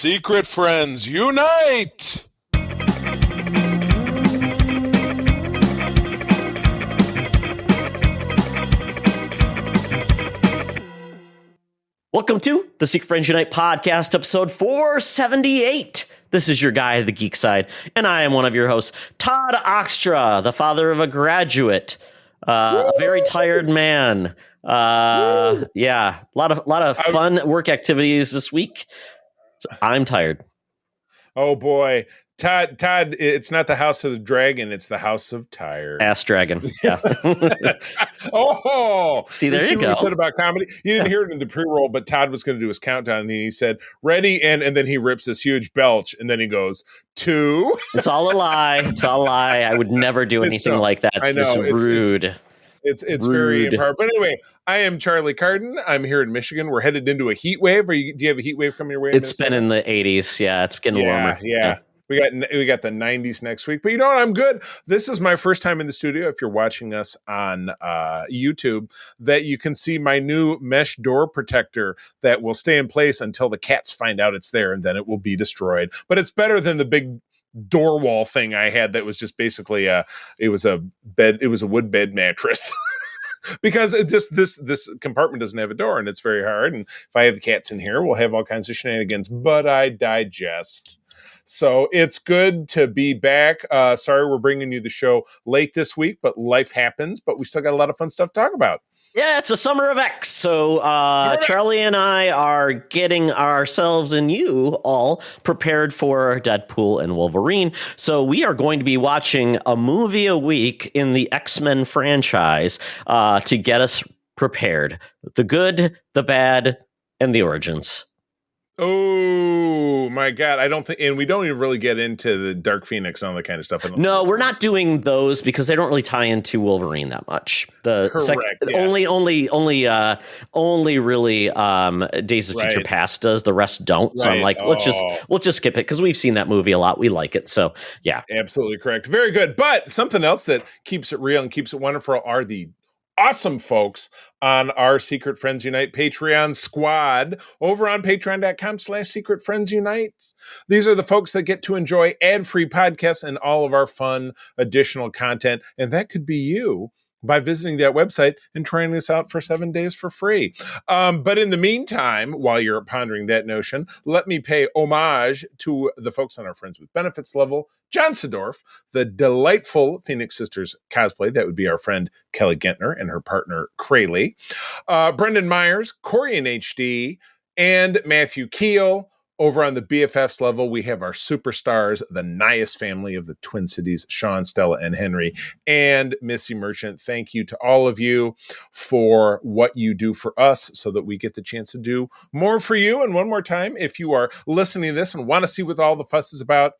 Secret friends, unite! Welcome to the Secret Friends Unite podcast, episode 478. This is your guy to the geek side, and I am one of your hosts, Todd Oxtra, the father of a graduate, a very tired man. A lot of fun work activities this week. So I'm tired. Oh boy, Todd, it's not the House of the Dragon, it's the House of Tired. Ass Dragon. Yeah. Oh, see, there you go. What he said about comedy. You didn't hear it in the pre-roll, but Todd was going to do his countdown, and he said, "Ready," and then he rips this huge belch, and then he goes, 2. It's all a lie. It's all a lie. I would never do anything like that. I know. It's rude. It's rude. very improper. But anyway, I am Charlie Carden. I'm here in Michigan. We're headed into a heat wave. Do you have a heat wave coming your way? It's been in the 80s. Yeah, it's getting warmer. Yeah. We got the 90s next week. But you know what? I'm good. This is my first time in the studio. If you're watching us on YouTube, that you can see my new mesh door protector that will stay in place until the cats find out it's there, and then it will be destroyed. But it's better than the big door wall thing I had that was just basically it was a wood bed mattress. Because this compartment doesn't have a door, and it's very hard. And if I have the cats in here, we'll have all kinds of shenanigans. But I digest. So it's good to be back. Sorry we're bringing you the show late this week, but life happens. But we still got a lot of fun stuff to talk about. Yeah, it's a summer of X. So Charlie and I are getting ourselves and you all prepared for Deadpool and Wolverine. So we are going to be watching a movie a week in the X-Men franchise to get us prepared. The good, the bad, and the origins. Oh my God. I don't think, and we don't even really get into the Dark Phoenix and all that kind of stuff. No, we're not doing those because they don't really tie into Wolverine that much. Correct, yeah. Only really Days of Future Past does. The rest don't. So I'm like, we'll just skip it because we've seen that movie a lot. We like it. So yeah, absolutely correct. Very good. But something else that keeps it real and keeps it wonderful are the awesome folks on our Secret Friends Unite Patreon squad over on patreon.com/Secret Friends Unite. These are the folks that get to enjoy ad-free podcasts and all of our fun additional content. And that could be you by visiting that website and trying this out for 7 days for free. But in the meantime, while you're pondering that notion, let me pay homage to the folks on our Friends with Benefits level. John Sedorf, the delightful Phoenix Sisters cosplay. That would be our friend Kelly Gentner and her partner Crayley. Brendan Myers, Corey in HD, and Matthew Keel. Over on the BFFs level, we have our superstars, the Nias family of the Twin Cities, Sean, Stella, and Henry, and Missy Merchant. Thank you to all of you for what you do for us so that we get the chance to do more for you. And one more time, if you are listening to this and want to see what all the fuss is about,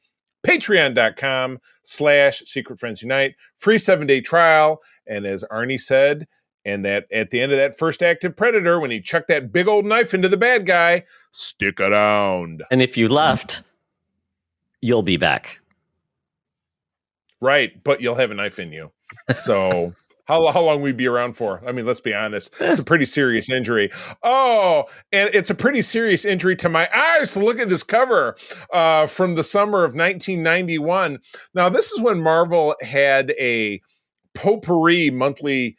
patreon.com/Secret Friends Unite, free 7-day trial. And as Arnie said, and that at the end of that first active Predator, when he chucked that big old knife into the bad guy, stick around. And if you left, you'll be back. Right, but you'll have a knife in you. So how long we be around for? I mean, let's be honest. It's a pretty serious injury. Oh, and it's a pretty serious injury to my eyes to look at this cover from the summer of 1991. Now, this is when Marvel had a potpourri monthly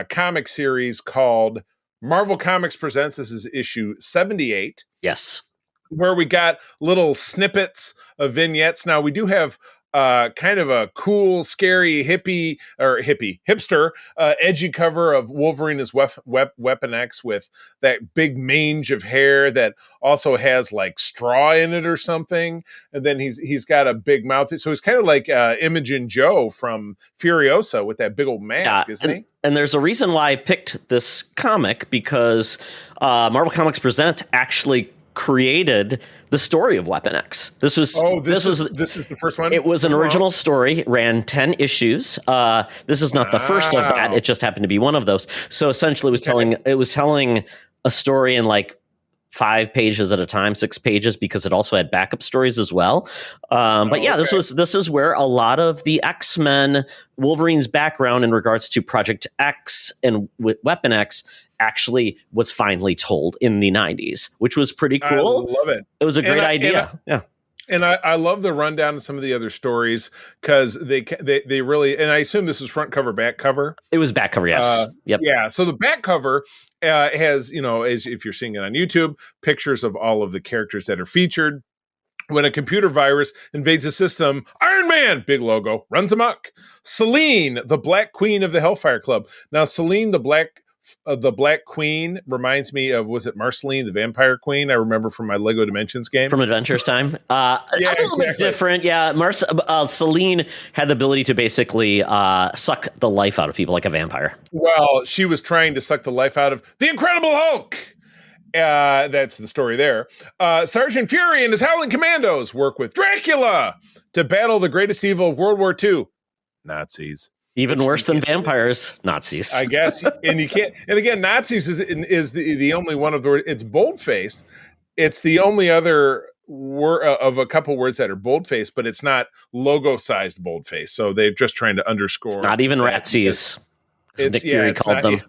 comic series called Marvel Comics Presents. This is issue 78. Yes. Where we got little snippets of vignettes. Now we do have kind of a cool, scary, hipster, edgy cover of Wolverine as Weapon X with that big mange of hair that also has like straw in it or something. And then he's got a big mouth. So he's kind of like Imogen Joe from Furiosa with that big old mask, isn't he? And there's a reason why I picked this comic because Marvel Comics Present actually created the story of Weapon X. This is the first one. It was an original story, ran 10 issues. This is not the first of that. It just happened to be one of those. So essentially, it was telling a story in like 5 pages at a time, 6 pages, because it also had backup stories as well. But yeah, okay. this is where a lot of the X-Men, Wolverine's background in regards to Project X and with Weapon X actually was finally told in the 90s, which was pretty cool. I love it. It was a great idea. And I love the rundown of some of the other stories because they really, and I assume this is front cover, back cover. It was back cover, yes. Yep. Yeah. So the back cover has, as if you're seeing it on YouTube, pictures of all of the characters that are featured. When a computer virus invades a system, Iron Man, big logo, runs amok. Selene, the Black Queen of the Hellfire Club. Now, Selene, the Black Queen reminds me of, was it Marceline, the Vampire Queen? I remember from my Lego Dimensions game. From Adventures Time. A little bit different. Yeah. Selene had the ability to basically suck the life out of people like a vampire. Well, she was trying to suck the life out of the Incredible Hulk. That's the story there. Sergeant Fury and his Howling Commandos work with Dracula to battle the greatest evil of World War II, Nazis. Even worse than vampires, Nazis. I guess, and you can't. And again, Nazis is the only one of the. It's bold-faced. It's the only other word of a couple words that are bold-faced, but it's not logo-sized bold-faced. So they're just trying to underscore. It's not even Ratsies, as Nick Fury called them.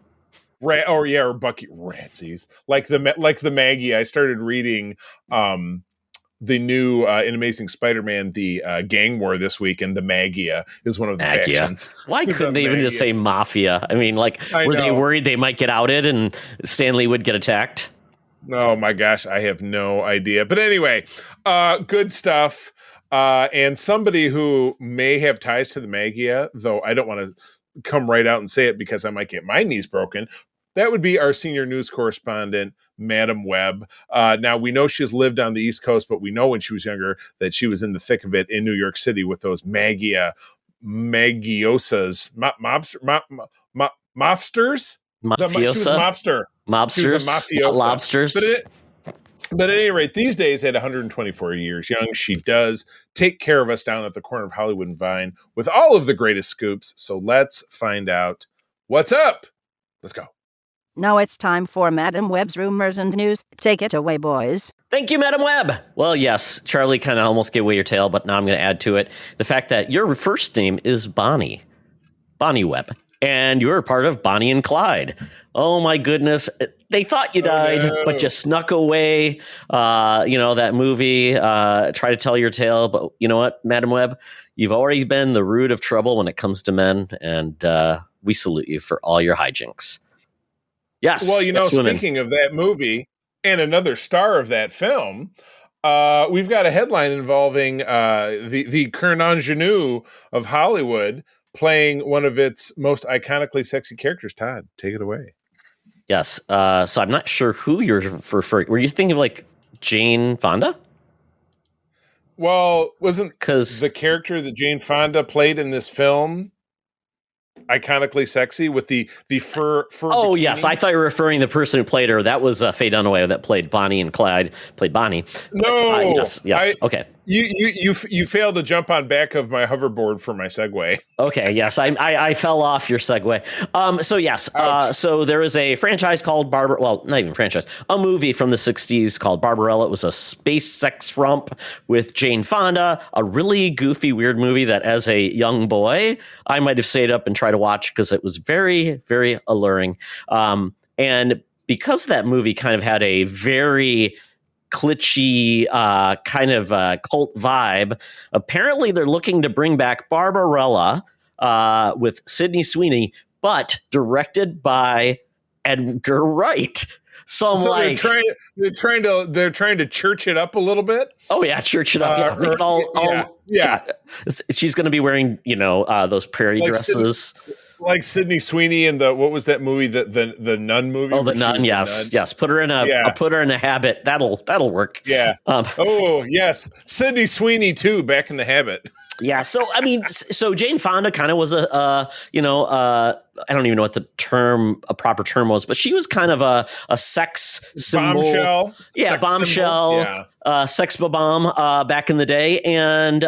Or Bucky Ratsies, like the Maggie. I started reading the new in Amazing Spider-Man, the gang war this week, and the Magia is one of the factions. Why couldn't they even just say Mafia? I mean, were they worried they might get outed and Stan Lee would get attacked? Oh my gosh, I have no idea. But anyway, good stuff. And somebody who may have ties to the Magia, though I don't want to come right out and say it because I might get my knees broken. That would be our senior news correspondent, Madam Webb. Now, we know she's lived on the East Coast, but we know when she was younger that she was in the thick of it in New York City with those magiosas, mobsters? Mafiosa? She was a mobster. Mobsters? She was a mafiosa. Lobsters? But at any rate, these days, at 124 years young, she does take care of us down at the corner of Hollywood and Vine with all of the greatest scoops. So let's find out what's up. Let's go. Now it's time for Madam Webb's Rumors and News. Take it away, boys. Thank you, Madam Webb. Well, yes, Charlie kind of almost gave away your tail, but now I'm going to add to it the fact that your first name is Bonnie Webb, and you're part of Bonnie and Clyde. Oh, my goodness. They thought you died, but you snuck away. That movie, Try to Tell Your Tale. But you know what, Madam Webb? You've already been the root of trouble when it comes to men, and we salute you for all your hijinks. Yes. Well, speaking of that movie and another star of that film, we've got a headline involving the current ingenue of Hollywood playing one of its most iconically sexy characters. Todd, take it away. Yes. So I'm not sure who you're referring. Were you thinking of like Jane Fonda? Well, wasn't the character that Jane Fonda played in this film iconically sexy with the fur Oh bikini? Yes, I thought you were referring to the person who played her. That was Faye Dunaway that played Bonnie and Clyde. Played Bonnie. No. Yes. Okay. You failed to jump on back of my hoverboard for my segue. Okay. Yes, I fell off your segue. So yes. So there is a franchise called Well, not even franchise. A movie from the '60s called Barbarella. It was a space sex romp with Jane Fonda. A really goofy, weird movie that, as a young boy, I might have stayed up and tried to watch because it was very, very alluring. And because that movie kind of had a very glitchy kind of cult vibe, apparently they're looking to bring back Barbarella with Sydney Sweeney, but directed by Edgar Wright. So they're trying to church it up a little bit. Oh yeah, church it up. Yeah. She's going to be wearing those prairie dresses. Like Sydney Sweeney in what was that movie? The Nun movie. Oh, the Nun. Yes. Put her in a habit. That'll work. Yeah. Oh yes, Sydney Sweeney too. Back in the Habit. Yeah. So I mean, Jane Fonda kind of was a I don't even know what a proper term was, but she was kind of a sex symbol. Bombshell. Yeah, Sex bombshell. symbol. Yeah. Sex bomb back in the day. And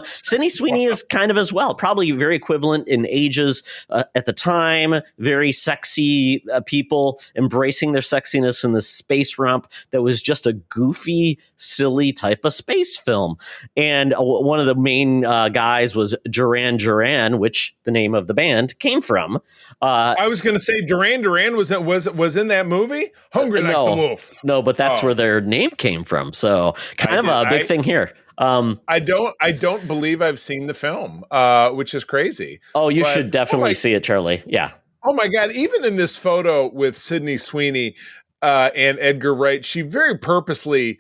Sydney Sweeney is kind of as well, probably very equivalent in ages at the time. Very sexy people embracing their sexiness in this space romp that was just a goofy, silly type of space film. And one of the main guys was Duran Duran, which the name of the band came from. I was going to say Duran Duran was in that movie. Hungry like the wolf. No, but that's where their name came from. So kind of a big thing here. I don't believe I've seen the film, which is crazy. Oh, you should definitely see it, Charlie. Yeah. Oh my God! Even in this photo with Sydney Sweeney and Edgar Wright, she very purposely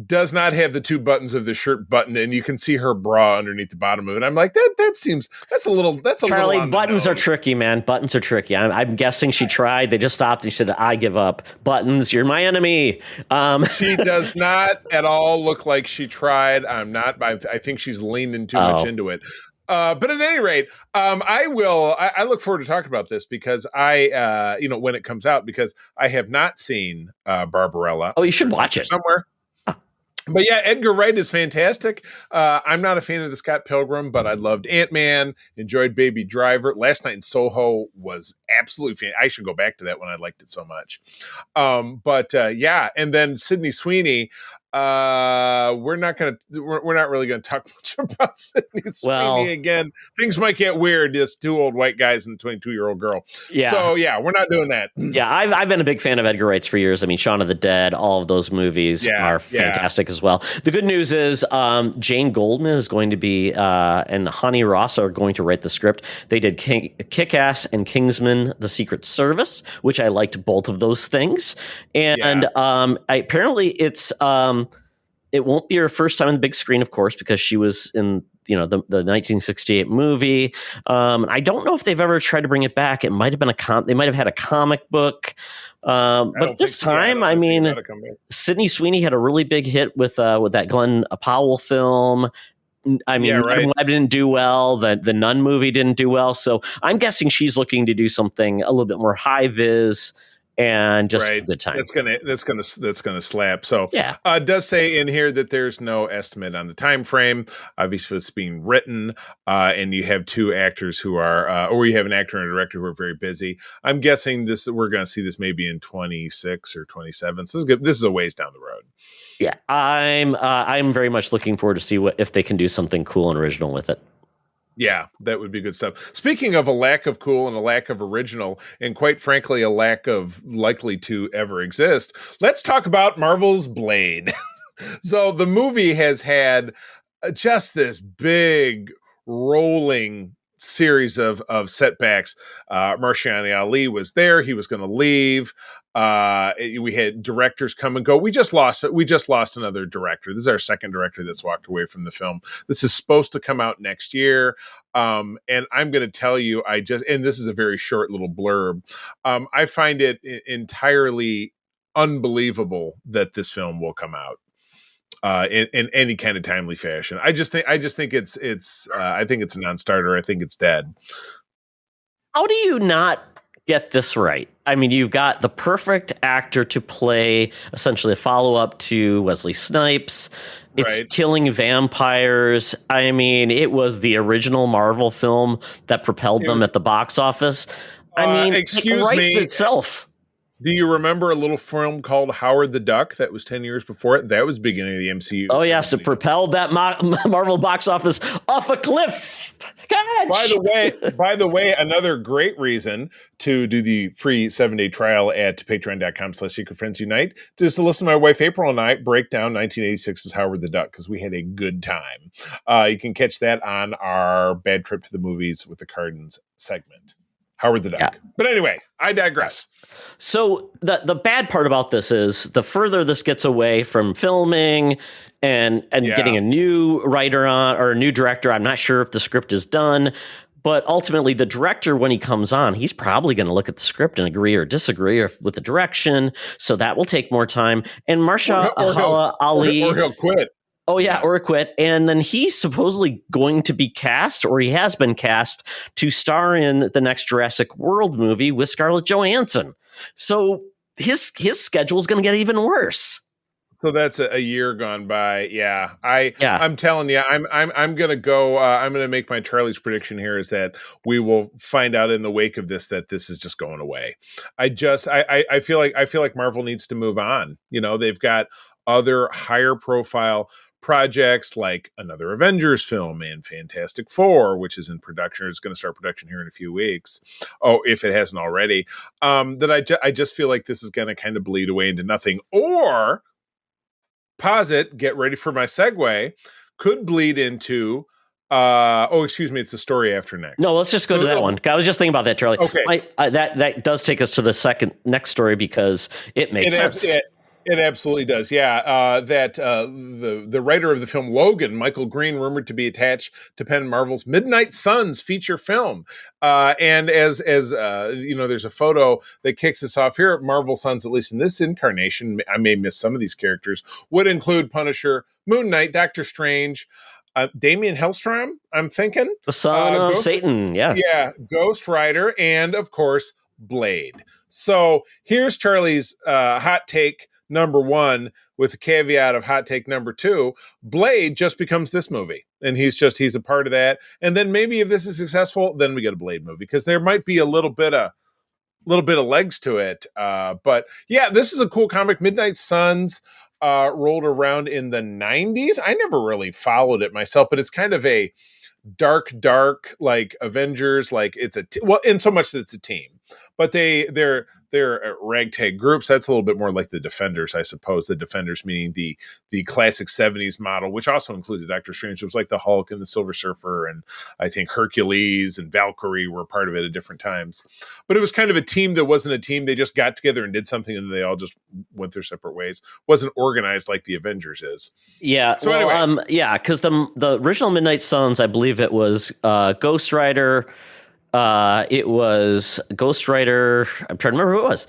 does not have the two buttons of the shirt buttoned, and you can see her bra underneath the bottom of it. I'm like, that's a little. Charlie, buttons are tricky, man. Buttons are tricky. I'm guessing she tried. They just stopped and she said, "I give up. Buttons, you're my enemy." She does not at all look like she tried. I'm not. I think she's leaning too much into it. But at any rate, I look forward to talking about this because when it comes out, because I have not seen Barbarella. Oh, you should watch it somewhere. But yeah, Edgar Wright is fantastic. I'm not a fan of the Scott Pilgrim, but I loved Ant-Man, enjoyed Baby Driver. Last Night in Soho was absolutely fantastic. I should go back to that one. I liked it so much. Yeah, and then Sydney Sweeney. We're not really gonna talk much about Sydney Sweeney again. Things might get weird. Just two old white guys and a 22-year-old girl. Yeah. So yeah, we're not doing that. Yeah, I've been a big fan of Edgar Wright's for years. I mean, Shaun of the Dead, all of those movies are fantastic as well. The good news is Jane Goldman is going to be and Hani Ross are going to write the script. They did Kick-Ass and Kingsman: The Secret Service, which I liked both of those things. And apparently it's it won't be her first time on the big screen, of course, because she was in the 1968 movie. I don't know if they've ever tried to bring it back. It might have been they might have had a comic book. But this time, I mean, Sydney Sweeney had a really big hit with that Glenn Powell film. I mean, Madam Web didn't do well. The Nun movie didn't do well. So I'm guessing she's looking to do something a little bit more high vis and just a good time. That's gonna slap. So yeah, it does say in here that there's no estimate on the time frame. Obviously, it's being written, and you have two actors who are, or you have an actor and a director who are very busy. I'm guessing we're going to see this maybe in 26 or 27. So this is a ways down the road. Yeah, I'm very much looking forward to see if they can do something cool and original with it. Yeah, that would be good stuff. Speaking of a lack of cool and a lack of original, and quite frankly, a lack of likely to ever exist, let's talk about Marvel's Blade. So the movie has had just this big rolling series of setbacks. Mahershala Ali was there. He was going to leave. We had directors come and go. We just lost another director. This is our second director that's walked away from the film. This is supposed to come out next year. And I'm going to tell you, and this is a very short little blurb. I find it entirely unbelievable that this film will come out in any kind of timely fashion. I just think it's I think it's a non-starter. I think it's dead. How do you not get this right? I mean, you've got the perfect actor to play essentially a follow-up to Wesley Snipes. It's killing vampires. I mean, it was the original Marvel film that propelled them at the box office. I mean, it writes itself. Do you remember a little film called Howard the Duck that was 10 years before it? That was beginning of the MCU. Oh, yes. It propelled that Marvel box office off a cliff. By the way, another great reason to do the free 7-day trial at patreon.com/secretfriendsunite is to listen to my wife April and I break down 1986's Howard the Duck because we had a good time. You can catch that on our Bad Trip to the Movies with the Cardins segment. Howard the Duck. Yeah. But anyway, I digress. So the bad part about this is the further this gets away from filming and getting a new writer on or a new director, I'm not sure if the script is done, but ultimately the director, when he comes on, he's probably going to look at the script and agree or disagree with the direction. So that will take more time. And Mahershala Ali, or he'll quit. Oh, yeah, or quit. And then he's supposedly going to be cast, or he has been cast, to star in the next Jurassic World movie with Scarlett Johansson. So his schedule is going to get even worse. So that's a year gone by. Yeah, Yeah. I'm telling you, I'm gonna go. I'm gonna make my Charlie's prediction here is that we will find out in the wake of this that this is just going away. I feel like Marvel needs to move on. You know, they've got other higher profile projects like another Avengers film and Fantastic Four, which is in production. It's going to start production here in a few weeks. Oh, if it hasn't already. That I just feel like this is going to kind of bleed away into nothing. Or posit, get ready for my segue, could bleed into excuse me, it's the story after next. No, let's just go to that one. I was just thinking about that, Charlie. Okay. That does take us to the next story because it makes sense. It absolutely does. Yeah. The writer of the film Logan, Michael Green, rumored to be attached to pen Marvel's Midnight Suns feature film. And as there's a photo that kicks us off here. Marvel Suns, at least in this incarnation, I may miss some of these characters, would include Punisher, Moon Knight, Doctor Strange, Damian Hellstrom, I'm thinking. The son of Satan, yeah. Yeah, Ghost Rider, and of course, Blade. So here's Charlie's hot take number one, with the caveat of hot take number two. Blade just becomes this movie, and he's a part of that. And then maybe if this is successful, then we get a Blade movie, because there might be a little bit of legs to it. But yeah, this is a cool comic. Midnight Suns rolled around in the 90s. I never really followed it myself, but it's kind of a dark like Avengers, like it's in so much that it's a team, but they're ragtag groups. That's a little bit more like the Defenders, I suppose. The Defenders meaning the classic 70s model, which also included Doctor Strange. It was like the Hulk and the Silver Surfer, and I think Hercules and Valkyrie were part of it at different times. But it was kind of a team that wasn't a team. They just got together and did something, and they all just went their separate ways. Wasn't organized like the Avengers is. Yeah. So anyway, because the original Midnight Suns, I believe it was Ghost Rider. It was Ghost Rider. I'm trying to remember who it was.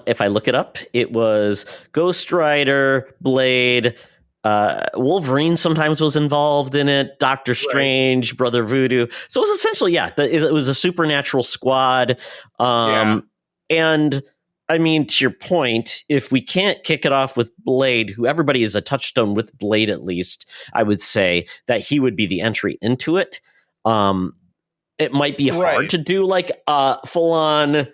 If I look it up, it was Ghost Rider, Blade, Wolverine sometimes was involved in it, Doctor Strange, Brother Voodoo. So it was essentially, it was a supernatural squad. And I mean, to your point, if we can't kick it off with Blade, who everybody is a touchstone with Blade, at least, I would say that he would be the entry into it. It might be hard to do like full on,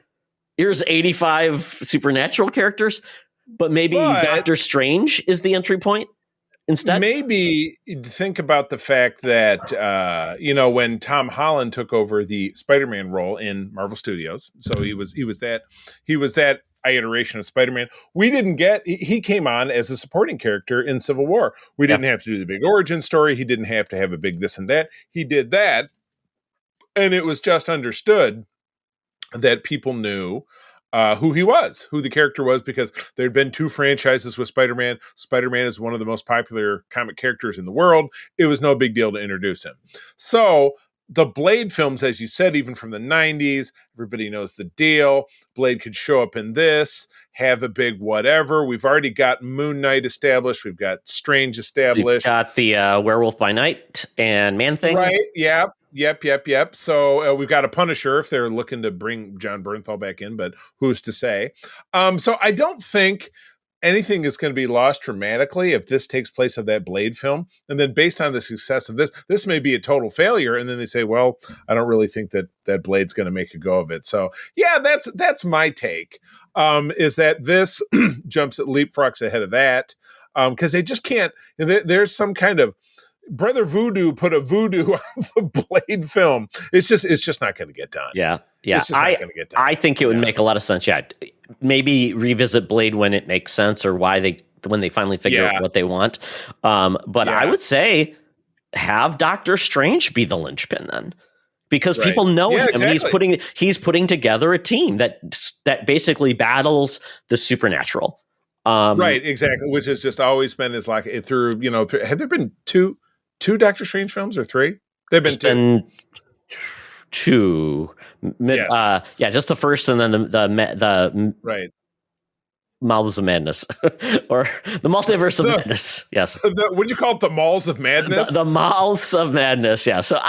here's 85 supernatural characters, but maybe Doctor Strange is the entry point instead. Maybe think about the fact that, when Tom Holland took over the Spider-Man role in Marvel Studios, so he was that iteration of Spider-Man. He came on as a supporting character in Civil War. We didn't have to do the big origin story. He didn't have to have a big this and that. He did that. And it was just understood that people knew who he was, who the character was, because there had been two franchises with Spider-Man. Spider-Man is one of the most popular comic characters in the world. It was no big deal to introduce him. So the Blade films, as you said, even from the 90s, everybody knows the deal. Blade could show up in this, have a big whatever. We've already got Moon Knight established. We've got Strange established. We've got the Werewolf by Night and Man-Thing. Right, yeah. Yep. So we've got a Punisher if they're looking to bring John Bernthal back in, but who's to say? So I don't think anything is going to be lost dramatically if this takes place of that Blade film. And then based on the success of this may be a total failure. And then they say, well, I don't really think that Blade's going to make a go of it. So yeah, that's my take, is that this leapfrogs ahead of that. Because they just can't, there's some kind of, Brother Voodoo put a voodoo on the Blade film. It's just not going to get done. Yeah. It's just not going to get done. I think it would make a lot of sense. Yeah, maybe revisit Blade when it makes sense, or when they finally figure out what they want. But I would say have Doctor Strange be the linchpin then, because people know him. Exactly. He's putting together a team that basically battles the supernatural. Right, exactly. Which has just always been through. Have there been two Doctor Strange films or three? They've been two. Yes. Just the first, and then the right. Mouths of Madness or the Multiverse of Madness. Yes. Would you call it the Malls of Madness? The Mouths of Madness. Yeah. So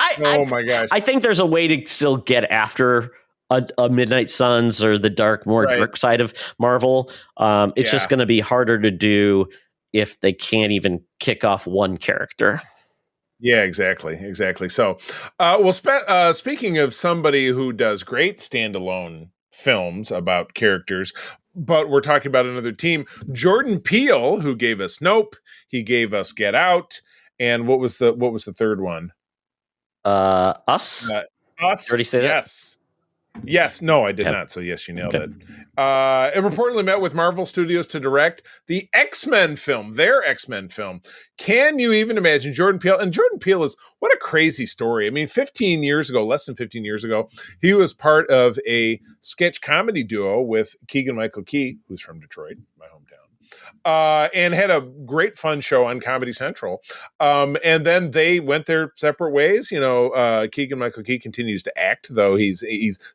my gosh. I think there's a way to still get after a Midnight Suns or the more dark side of Marvel. It's just going to be harder to do if they can't even kick off one character. Yeah, exactly. So, speaking of somebody who does great standalone films about characters, but we're talking about another team, Jordan Peele, who gave us Nope, he gave us Get Out, and what was the third one? Us. Us. Already say that? Yes. No, I did not. So yes, you nailed it. It reportedly met with Marvel Studios to direct the X-Men film, their X-Men film. Can you even imagine Jordan Peele? And Jordan Peele is, what a crazy story. I mean, less than 15 years ago, he was part of a sketch comedy duo with Keegan-Michael Key, who's from Detroit, my hometown. And had a great fun show on Comedy Central. And then they went their separate ways. You know, Keegan-Michael Key continues to act, though he's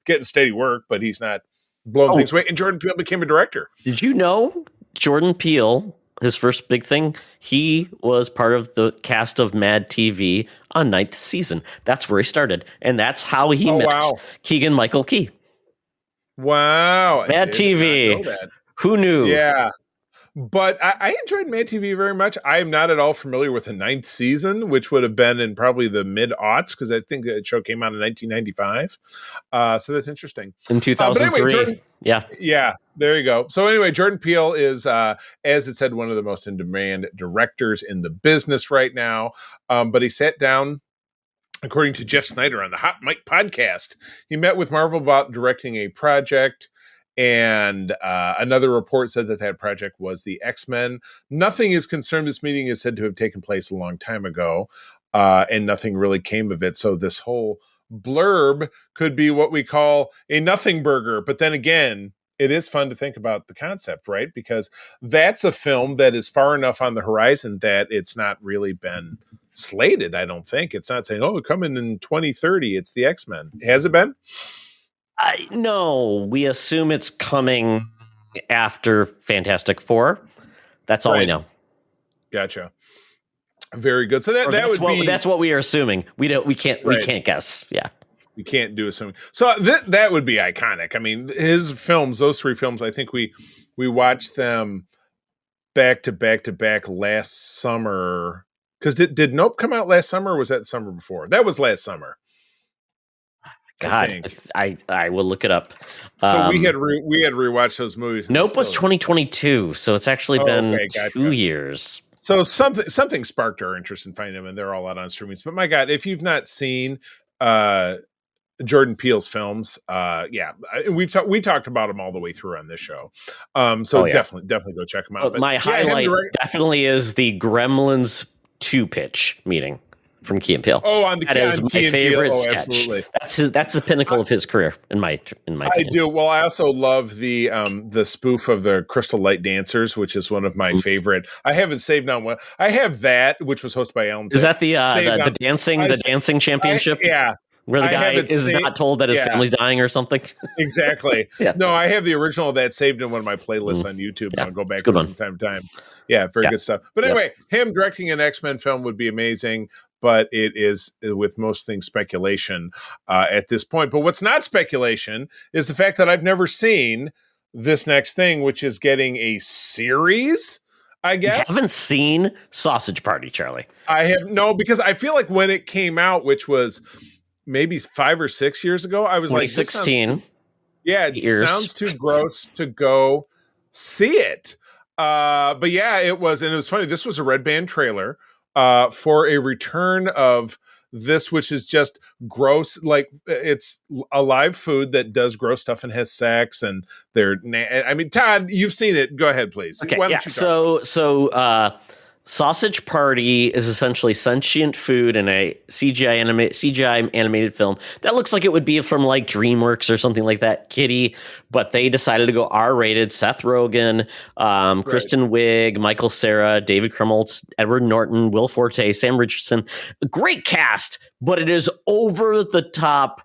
getting steady work, but he's not blowing things away. And Jordan Peele became a director. Did you know Jordan Peele, his first big thing, he was part of the cast of Mad TV on 9th season. That's where he started. And that's how he met Keegan-Michael Key. Wow. Mad TV. Who knew? Yeah. But I enjoyed Mad TV very much. I am not at all familiar with the 9th season, which would have been in probably the mid-aughts, because I think the show came out in 1995. So that's interesting. In 2003. Anyway, yeah, there you go. So anyway, Jordan Peele is, as it said, one of the most in-demand directors in the business right now. But he sat down, according to Jeff Snyder on the Hot Mic podcast, he met with Marvel about directing a project. And another report said that project was the X-Men. Nothing is confirmed. This meeting is said to have taken place a long time ago, and nothing really came of it. So this whole blurb could be what we call a nothing burger. But then again, it is fun to think about the concept, right? Because that's a film that is far enough on the horizon that it's not really been slated, I don't think. It's not saying, coming in 2030, it's the X-Men. Has it been? No, we assume it's coming after Fantastic Four. That's all we know. Gotcha. Very good. So that's what we are assuming. We can't guess. Yeah. We can't do assuming. So that would be iconic. I mean, his films, those three films, I think we watched them back to back last summer. Because did Nope come out last summer, or was that the summer before? That was last summer. God, I will look it up. So we had rewatched those movies. Nope was 2022, so it's actually been 2 years. So something sparked our interest in finding them, and they're all out on streamings. But my God, if you've not seen Jordan Peele's films, we talked about them all the way through on this show. Definitely go check them out. But my highlight definitely is the Gremlins 2 pitch meeting from Key and Peele. That is my favorite sketch. Absolutely. That's the pinnacle of his career, in my opinion. I do. Well, I also love the spoof of the Crystal Light Dancers, which is one of my favorite. I haven't saved on one. I have that, which was hosted by Alan. Is that the dancing championship? Yeah. Where the guy is not told that his family's dying or something. Exactly. No, I have the original of that saved in one of my playlists on YouTube. And I'll go back to it from time to time. Yeah, very good stuff. But anyway, him directing an X-Men film would be amazing. But it is, with most things, speculation at this point. But what's not speculation is the fact that I've never seen this next thing, which is getting a series, I guess. You haven't seen Sausage Party, Charlie? I have. No, because I feel like when it came out, which was maybe 5 or 6 years ago, I was 2016. It sounds too gross to go see it. But yeah, it was. And it was funny. This was a Red Band trailer for a return of this, which is just gross. Like, it's a live food that does gross stuff and has sex, and I mean, Todd, you've seen it. Go ahead, please. Okay. So Sausage Party is essentially sentient food in a CGI animated film that looks like it would be from like DreamWorks or something like that, kiddie, but they decided to go R-rated. Seth Rogen, Kristen Wiig, Michael Cera, David Krumholtz, Edward Norton, Will Forte, Sam Richardson. A great cast, but it is over the top,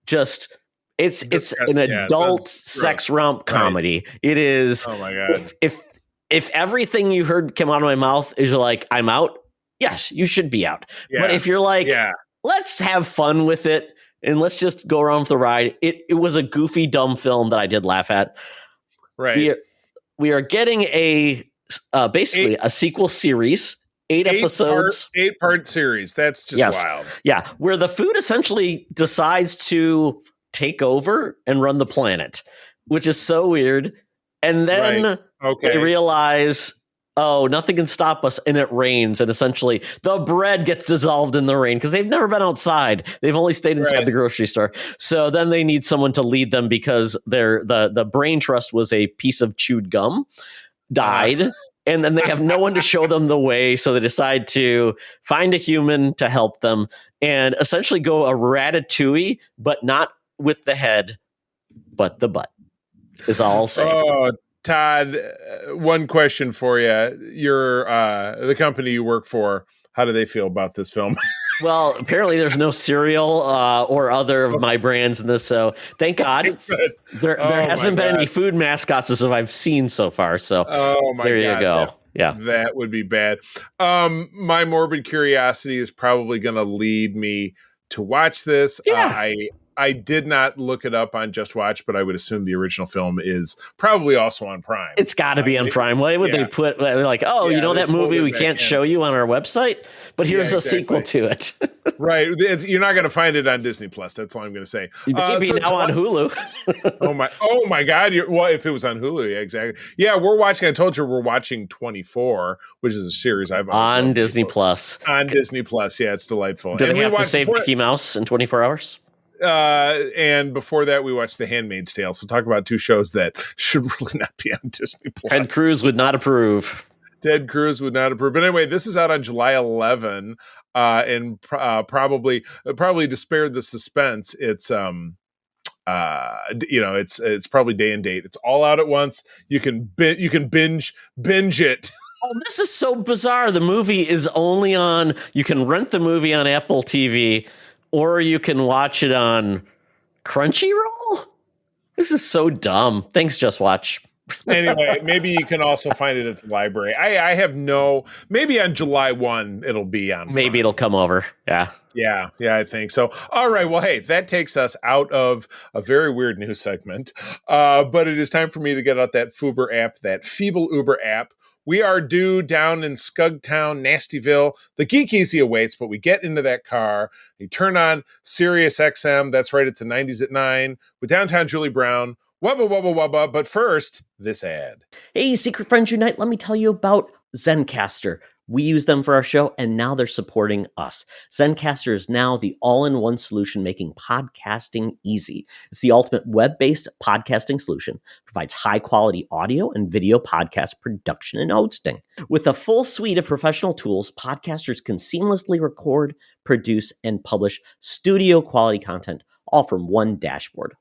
just It's an adult sex romp comedy. Right. It is. Oh my God. If everything you heard came out of my mouth is like, I'm out, yes, you should be out. Yeah. But if you're like, let's have fun with it and let's just go around with the ride, it was a goofy, dumb film that I did laugh at. Right. We are getting basically a sequel series, 8 episodes. 8-part series. That's just wild. Yeah. Where the food essentially decides to take over and run the planet, which is so weird. And then they realize, oh, nothing can stop us, and it rains, and essentially the bread gets dissolved in the rain because they've never been outside. They've only stayed inside the grocery store. So then they need someone to lead them because the brain trust was a piece of chewed gum, died, and then they have no one to show them the way, so they decide to find a human to help them and essentially go a Ratatouille, but not with the head, but the butt. Is all I'll say. Oh, Todd, one question for you. You're the company you work for. How do they feel about this film? Well, apparently there's no cereal or other of my brands in this, so thank God. There hasn't been any food mascots as I've seen so far. So there you go. That would be bad. My morbid curiosity is probably going to lead me to watch this. Yeah. I did not look it up on Just Watch, but I would assume the original film is probably also on Prime. It's got to be on Prime. Why would they put like, you know that movie we can't show you on our website, but here's a sequel to it. Right. You're not going to find it on Disney Plus. That's all I'm going to say. Maybe now on Hulu. Oh my God. If it was on Hulu, yeah, exactly. Yeah, we're watching. I told you we're watching 24, which is a series I've on Disney Plus. On Disney Plus, yeah, it's delightful. Did we have to save Mickey Mouse in 24 hours? And before that, we watched The Handmaid's Tale. So talk about two shows that should really not be on Disney Plus. Ted Cruz would not approve. But anyway, this is out on July 11, and probably to spare the suspense, it's it's probably day and date. It's all out at once. You can binge it. Oh, this is so bizarre. The movie is only on. You can rent the movie on Apple TV. Or you can watch it on Crunchyroll? This is so dumb. Thanks, Just Watch. Anyway, maybe you can also find it at the library. I have maybe on July 1, it'll be on. Maybe it'll come over. Yeah. Yeah, I think so. All right. Well, hey, that takes us out of a very weird news segment. But it is time for me to get out that Fuber app, that feeble Uber app. We are due down in Scugtown, Nastyville. The Geek Easy awaits, but we get into that car. You turn on Sirius XM. That's right. It's the 90s at 9 with downtown Julie Brown. Wubba, wubba, wubba. But first, this ad. Hey, Secret Friends Unite. Let me tell you about Zencastr. We use them for our show, and now they're supporting us. Zencastr is now the all-in-one solution making podcasting easy. It's the ultimate web-based podcasting solution. Provides high-quality audio and video podcast production and hosting. With a full suite of professional tools, podcasters can seamlessly record, produce, and publish studio-quality content, all from one dashboard.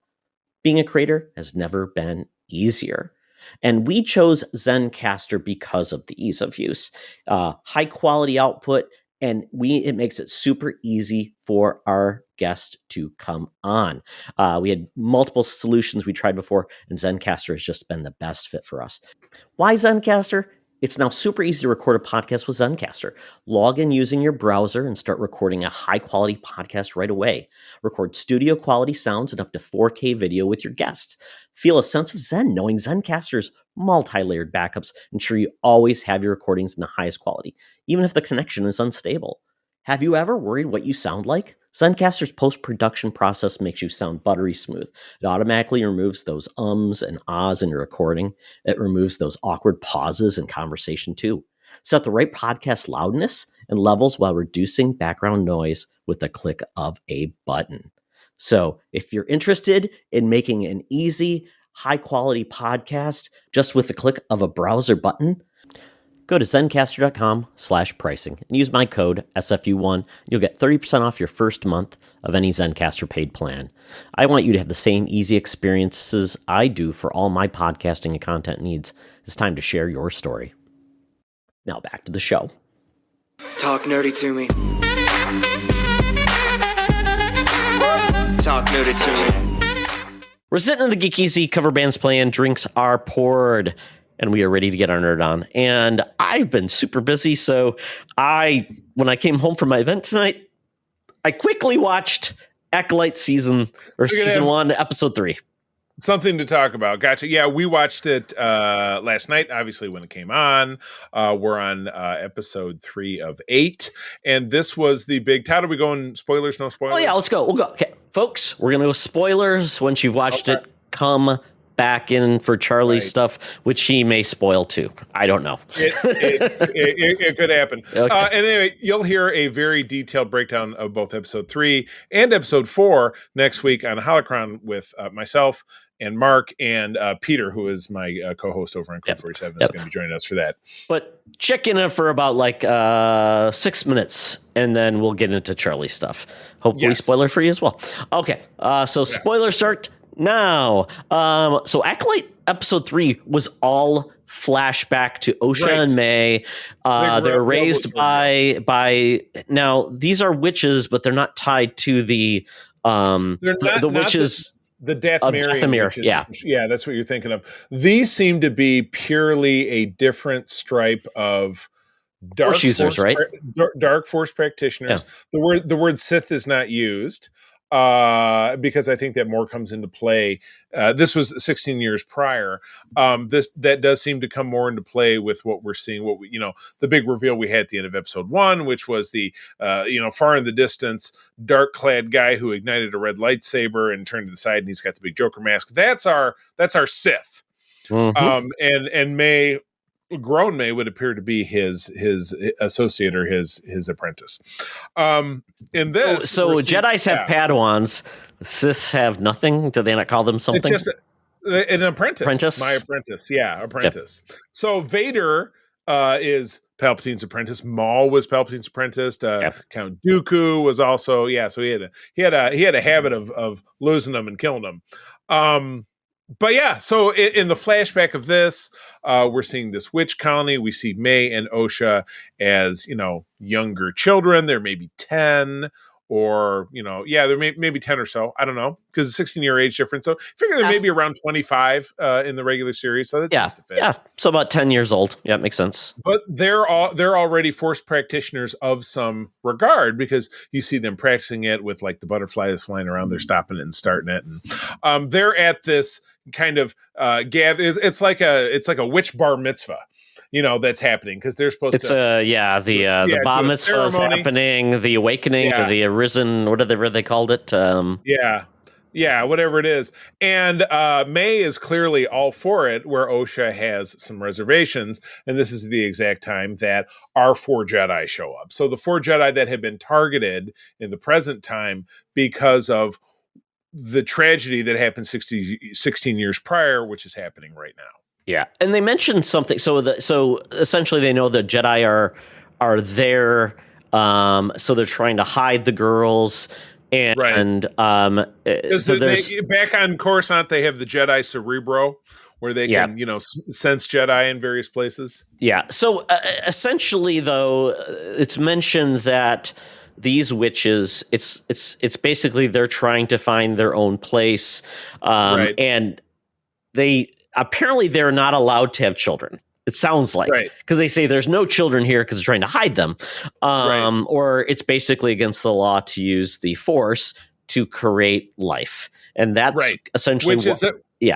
Being a creator has never been easier. And we chose Zencastr because of the ease of use, high quality output, and it makes it super easy for our guests to come on. We had multiple solutions we tried before, and Zencastr has just been the best fit for us. Why Zencastr? It's now super easy to record a podcast with Zencastr. Log in using your browser and start recording a high-quality podcast right away. Record studio-quality sounds and up to 4K video with your guests. Feel a sense of zen knowing Zencastr's multi-layered backups ensure you always have your recordings in the highest quality, even if the connection is unstable. Have you ever worried what you sound like? Zencastr's post-production process makes you sound buttery smooth. It automatically removes those ums and ahs in your recording. It removes those awkward pauses in conversation too. Set the right podcast loudness and levels while reducing background noise with the click of a button. So if you're interested in making an easy, high-quality podcast just with the click of a browser button, go to zencastr.com/pricing and use my code SFU1. You'll get 30% off your first month of any Zencastr paid plan. I want you to have the same easy experiences I do for all my podcasting and content needs. It's time to share your story. Now back to the show. Talk nerdy to me. Talk nerdy to me. We're sitting in the Geek Easy, cover bands playing, drinks are poured, and we are ready to get our nerd on. And I've been super busy, so when I came home from my event tonight, I quickly watched Acolyte season 1, episode 3. Something to talk about. Gotcha. Yeah, we watched it last night, obviously, when it came on. We're on episode 3 of 8. And this was the big... How do we go in spoilers? No spoilers? Oh, yeah, let's go. We'll go. Okay, folks, we're going to go spoilers. Once you've watched it, come back in for Charlie's stuff, which he may spoil too. I don't know. It could happen. Okay. And anyway, you'll hear a very detailed breakdown of both episode 3 and episode 4 next week on Holocron with myself and Mark and Peter, who is my co-host over on Club 47, is going to be joining us for that. But check in for about 6 minutes, and then we'll get into Charlie's stuff. Hopefully spoiler free as well. Okay, so spoilers start now. So Acolyte episode 3 was all flashback to Osha and May. They're raised by now these are witches, but they're not tied to the witches. The Dathomir. Yeah, that's what you're thinking of. These seem to be purely a different stripe of dark force users, right? Dark force practitioners. Yeah. The word Sith is not used. Because I think that more comes into play. This was 16 years prior. That does seem to come more into play with what we're seeing. The big reveal we had at the end of episode 1, which was the far in the distance, dark clad guy who ignited a red lightsaber and turned to the side, and he's got the big Joker mask. That's our Sith. Mm-hmm. And May. Grown May would appear to be his associate or his apprentice. In this, so Jedis have Padawans. Siths have nothing. Do they not call them something? It's just an apprentice. My apprentice. Yeah, apprentice. Yep. So Vader is Palpatine's apprentice. Maul was Palpatine's apprentice. Count Dooku was also So he had a habit of losing them and killing them. But yeah, so in the flashback of this, we're seeing this witch colony. We see May and Osha as, younger children. They're maybe 10 or, they're maybe 10 or so. I don't know, because it's 16-year age difference. So I figure they're maybe around 25 in the regular series. So that seems to fit. Yeah, so about 10 years old. Yeah, it makes sense. But they're already force practitioners of some regard, because you see them practicing it with the butterfly that's flying around. They're stopping it and starting it. And they're at this kind of it's like a witch bar mitzvah, that's happening, because they're supposed to the bar mitzvah is happening, the awakening or the arisen, whatever they called it. Whatever it is. And May is clearly all for it, where Osha has some reservations, and this is the exact time that our 4 Jedi show up. So the 4 Jedi that have been targeted in the present time because of the tragedy that happened 16 years prior, which is happening right now. Yeah, and they mentioned something. So essentially, they know the Jedi are there. So they're trying to hide the girls. And back on Coruscant, they have the Jedi Cerebro, where they can sense Jedi in various places. Yeah. So essentially, though, it's mentioned that these witches, it's basically they're trying to find their own place, and they're not allowed to have children. It sounds like, because they say there's no children here because they're trying to hide them, or it's basically against the law to use the Force to create life, and that's essentially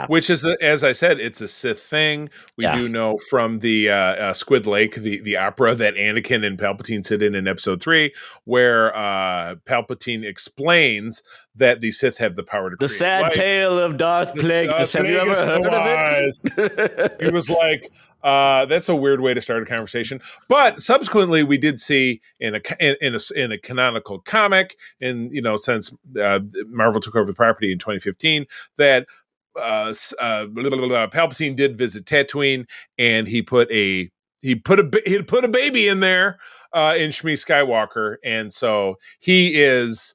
which is as I said, it's a Sith thing. We do know from the Squid Lake, the opera that Anakin and Palpatine sit in episode 3, where Palpatine explains that the Sith have the power to create the sad life. Tale of Darth Plagueis. Have you ever heard of it? He was like, that's a weird way to start a conversation. But subsequently, we did see in a canonical comic, since Marvel took over the property in 2015, that Palpatine did visit Tatooine, and he put a baby in there in Shmi Skywalker, and so he is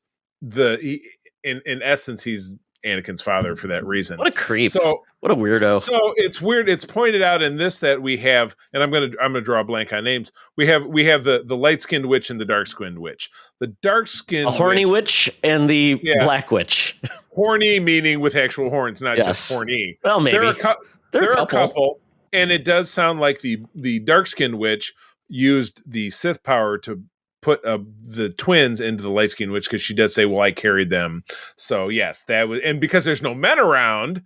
in essence, he's Anakin's father for that reason. What a creep. So what a weirdo. So it's weird. It's pointed out in this that we have, and I'm gonna draw a blank on names. We have the light-skinned witch and the dark-skinned witch. The dark-skinned a horny witch and the black witch. Horny meaning with actual horns, not just horny. Well, maybe. There are a couple, and it does sound like the dark-skinned witch used the Sith power to put the twins into the light-skinned witch, because she does say, well, I carried them. So yes, that was, and because there's no men around,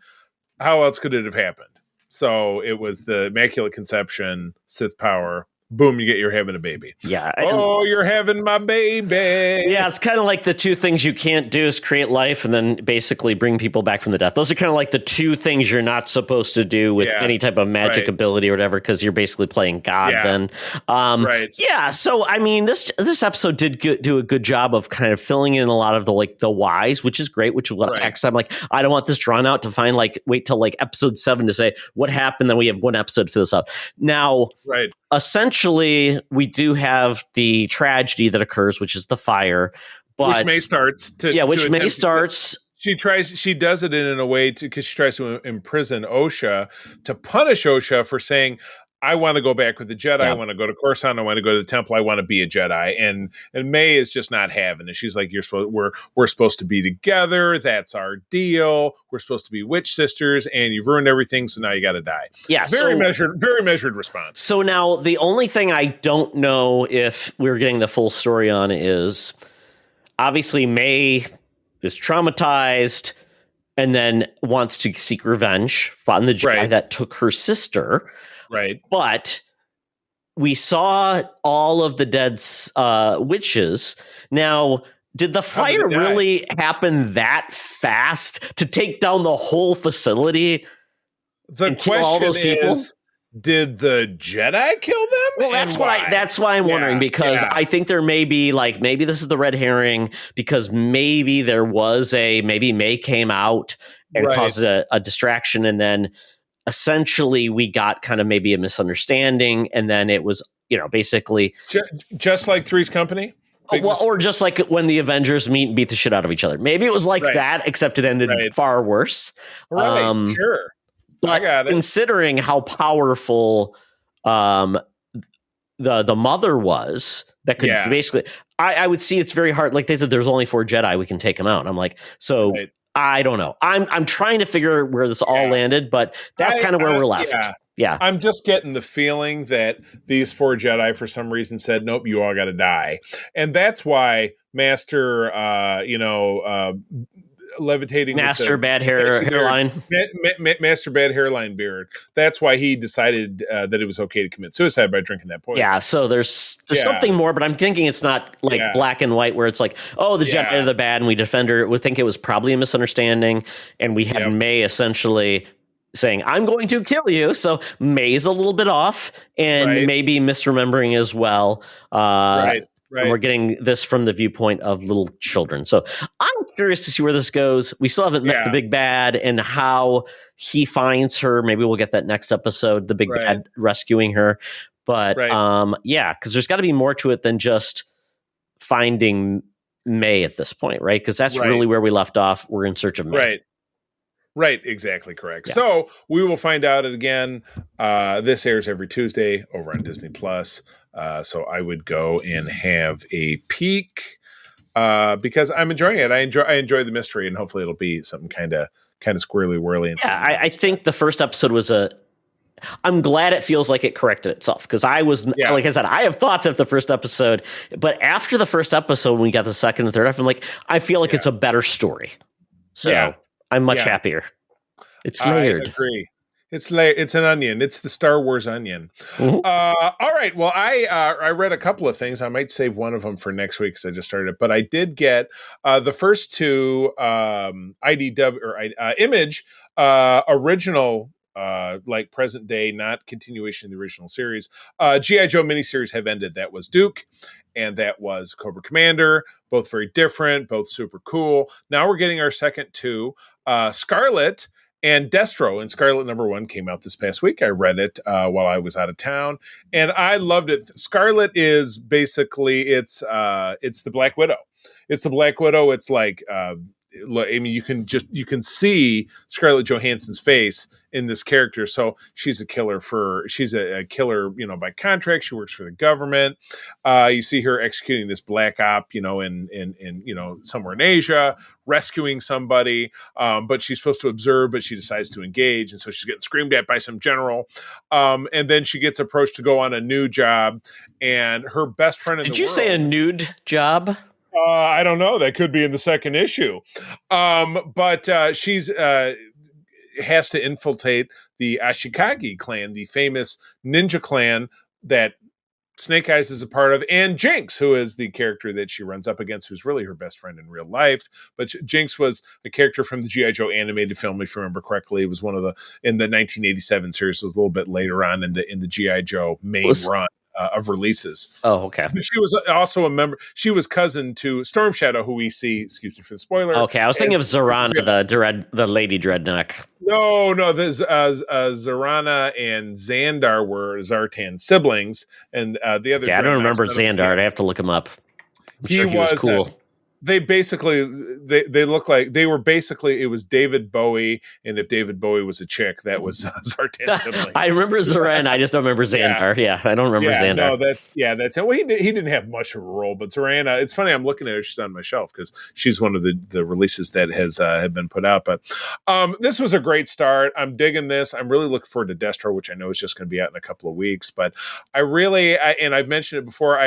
how else could it have happened? So it was the Immaculate Conception, Sith power. Boom, you're having a baby. Yeah. You're having my baby. Yeah, it's kind of like the two things you can't do is create life and then basically bring people back from the death. Those are kind of like the two things you're not supposed to do with any type of magic ability or whatever, because you're basically playing God then. Yeah, so I mean, this episode did do a good job of kind of filling in a lot of the whys, which is great, which is what I'm like, I don't want this drawn out to find wait till episode 7 to say what happened, then we have one episode to fill this out. Now, essentially, we do have the tragedy that occurs, which is the fire, but which May starts. She does it in a way because she tries to imprison Osha to punish Osha for saying, I want to go back with the Jedi. I want to go to Coruscant. I want to go to the temple. I want to be a Jedi. And May is just not having it. She's like, we're supposed to be together. That's our deal. We're supposed to be witch sisters, and you've ruined everything. So now you got to die. Yeah. Very measured response. So now the only thing I don't know if we're getting the full story on is obviously May is traumatized and then wants to seek revenge on the Jedi that took her sister. Right. But we saw all of the dead witches. Now, did the fire really happen that fast to take down the whole facility? The question all those people? Is, did the Jedi kill them? Well, that's why I'm wondering, because I think there may be maybe this is the red herring, because maybe there was maybe May came out and caused a distraction, and then essentially we got kind of maybe a misunderstanding, and then it was, basically just like Three's Company. Or just like when the Avengers meet and beat the shit out of each other. Maybe it was like that, except it ended far worse. Sure. But considering how powerful the mother was, that could basically, I would see it's very hard. Like they said, there's only 4 Jedi, we can take them out. I'm like, so I don't know. I'm trying to figure where this all landed, but that's kind of where we're left. Yeah. I'm just getting the feeling that these 4 Jedi, for some reason, said, nope, you all got to die. And that's why Master, levitating Master Bad Hairline. Master Bad Hairline Beard. That's why he decided that it was okay to commit suicide by drinking that poison. Yeah, so there's something more, but I'm thinking it's not black and white where it's like, oh, the Jedi are the bad and we defend her. We think it was probably a misunderstanding, and we had May essentially saying, I'm going to kill you. So May's a little bit off and maybe misremembering as well. And we're getting this from the viewpoint of little children. So I'm curious to see where this goes. We still haven't met the big bad and how he finds her. Maybe we'll get that next episode, the big bad rescuing her. But because there's got to be more to it than just finding May at this point, right? Because that's really where we left off. We're in search of May. Right, exactly correct. Yeah. So we will find out it again. This airs every Tuesday over on Disney Plus. So I would go and have a peek because I'm enjoying it. I enjoy the mystery, and hopefully it'll be something kind of squirrely whirly. Yeah, I think the first episode was I'm glad it feels like it corrected itself, because I was like I said, I have thoughts of the first episode, but after the first episode, when we got the second and third, I'm like, I feel like it's a better story. So I'm much happier. It's layered. I agree. It's layered. It's an onion. It's the Star Wars onion. Mm-hmm. All right. Well, I read a couple of things. I might save one of them for next week because I just started it. But I did get the first 2 IDW or Image original, like present day, not continuation of the original series. G.I. Joe miniseries have ended. That was Duke, and that was Cobra Commander. Both very different, both super cool. Now we're getting our second 2, Scarlett and Destro. And Scarlett #1 came out this past week. I read it while I was out of town, and I loved it. Scarlett is basically it's the Black Widow. It's the Black Widow. It's like I mean, you can see Scarlett Johansson's face in this character. So she's a killer by contract. She works for the government. You see her executing this black op, in somewhere in Asia, rescuing somebody. But she's supposed to observe, but she decides to engage. And so she's getting screamed at by some general. And then she gets approached to go on a new job, and her best friend in the world. Did you say a nude job? I don't know. That could be in the second issue. But she's has to infiltrate the Ashikage clan, the famous ninja clan that Snake Eyes is a part of, and Jinx, who is the character that she runs up against, who's really her best friend in real life. But Jinx was a character from the G.I. Joe animated film, if you remember correctly. It was in the 1987 series. It was a little bit later on in the G.I. Joe main run of releases. Oh, okay. But she was also a member. She was cousin to Storm Shadow, who we see. Excuse me for the spoiler. Okay, I was thinking of Zorana, the Lady Dreadnought. No. The Zorana and Xandar were Zartan's siblings, and the other. Yeah, I don't remember Xandar. I have to look him up. He was cool. They basically they look like they were basically, it was David Bowie, and if David Bowie was a chick, that was Zartan's sibling. I remember Zoran, I just don't remember Xandar. Yeah, I don't remember Xandar. No, that's it. Well, he didn't have much of a role, but Zorana, it's funny, I'm looking at her, she's on my shelf because she's one of the releases that have been put out. But this was a great start. I'm digging this. I'm really looking forward to Destro, which I know is just going to be out in a couple of weeks. But and I've mentioned it before,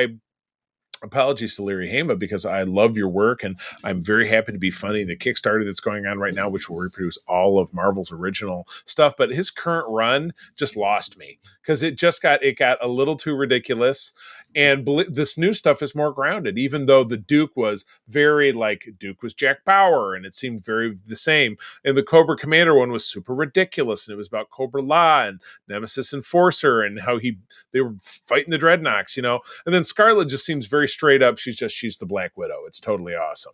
apologies to Larry Hama, because I love your work and I'm very happy to be funding the Kickstarter that's going on right now, which will reproduce all of Marvel's original stuff. But his current run just lost me because it got a little too ridiculous. And this new stuff is more grounded, even though the Duke was Duke was Jack Bauer, and it seemed very the same. And the Cobra Commander one was super ridiculous, and it was about Cobra La and Nemesis Enforcer and how they were fighting the Dreadnoks, And then Scarlett just seems very straight up. She's the Black Widow. It's totally awesome.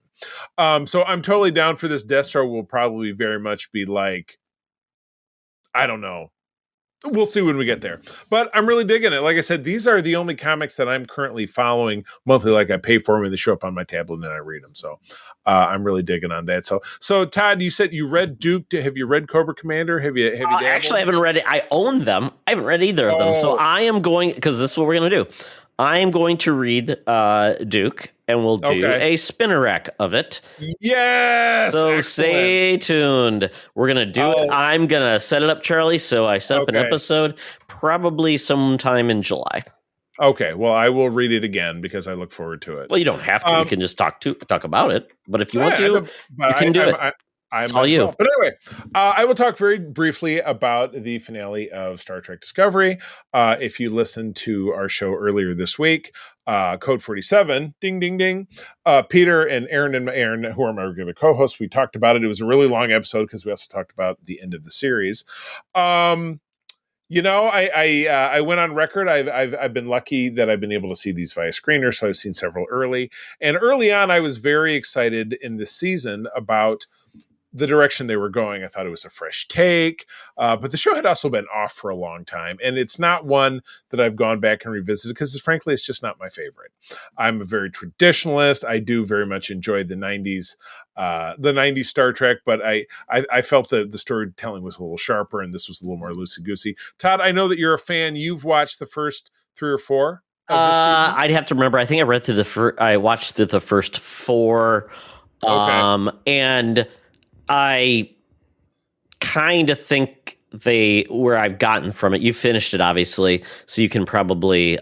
So I'm totally down for this. Destro will probably very much be like, I don't know. We'll see when we get there. But I'm really digging it. Like I said, these are the only comics that I'm currently following monthly. Like I pay for them and they show up on my tablet and then I read them. So I'm really digging on that. So Todd, you said you read Duke. Have you read Cobra Commander? Have you actually, I haven't read it. I own them. I haven't read either of them. So I am going, because this is what we're going to do. I am going to read Duke, and we'll do a spinner rack of it. Yes! So excellent. Stay tuned. We're going to do it. I'm going to set it up, Charlie. So I set up an episode probably sometime in July. Okay. Well, I will read it again because I look forward to it. Well, you don't have to. You can just talk about it. But if you want to, you can do it. It's all you. But anyway, I will talk very briefly about the finale of Star Trek Discovery. If you listened to our show earlier this week, Code 47, ding, ding, ding. Peter and Aaron, who are my regular co-hosts, we talked about it. It was a really long episode because we also talked about the end of the series. I went on record. I've been lucky that I've been able to see these via screener, so I've seen several early. And early on, I was very excited in this season about the direction they were going. I thought it was a fresh take, but the show had also been off for a long time, and it's not one that I've gone back and revisited because, frankly, it's just not my favorite. I'm a very traditionalist. I do very much enjoy the '90s Star Trek, but I felt that the storytelling was a little sharper, and this was a little more loosey goosey. Todd, I know that you're a fan. You've watched the first 3 or 4. I'd have to remember. I think I watched through the first 4, and I kind of think where I've gotten from it. You finished it, obviously, so you can probably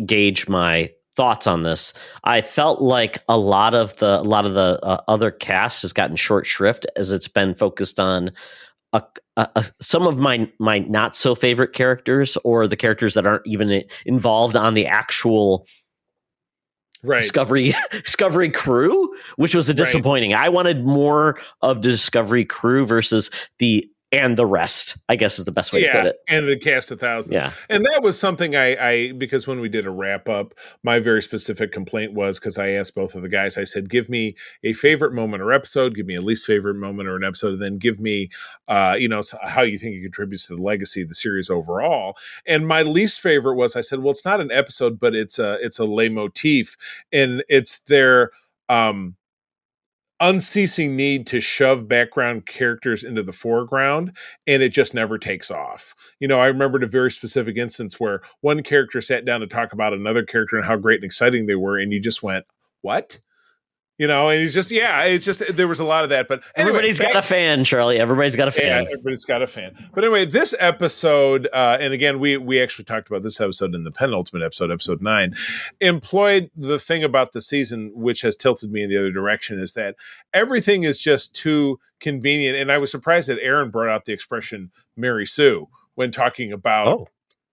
gauge my thoughts on this. I felt like a lot of the other cast has gotten short shrift as it's been focused on some of my not so favorite characters, or the characters that aren't even involved on the actual Discovery crew, which was a disappointing. I wanted more of the Discovery crew versus the rest, I guess is the best way to put it. And the cast of thousands. Yeah. And that was something I because when we did a wrap up, my very specific complaint was, because I asked both of the guys, I said, give me a favorite moment or episode, give me a least favorite moment or an episode, and then give me, how you think it contributes to the legacy of the series overall. And my least favorite was, I said, well, it's not an episode, but it's a leitmotif, and it's their, unceasing need to shove background characters into the foreground, and it just never takes off. I remembered a very specific instance where one character sat down to talk about another character and how great and exciting they were, and you just went, what? And it's just, there was a lot of that. But anyway, everybody's got a fan, Charlie. Everybody's got a fan. Yeah, everybody's got a fan. But anyway, this episode, and again, we actually talked about this episode in the penultimate episode 9, employed the thing about the season, which has tilted me in the other direction, is that everything is just too convenient. And I was surprised that Aaron brought out the expression Mary Sue when talking about,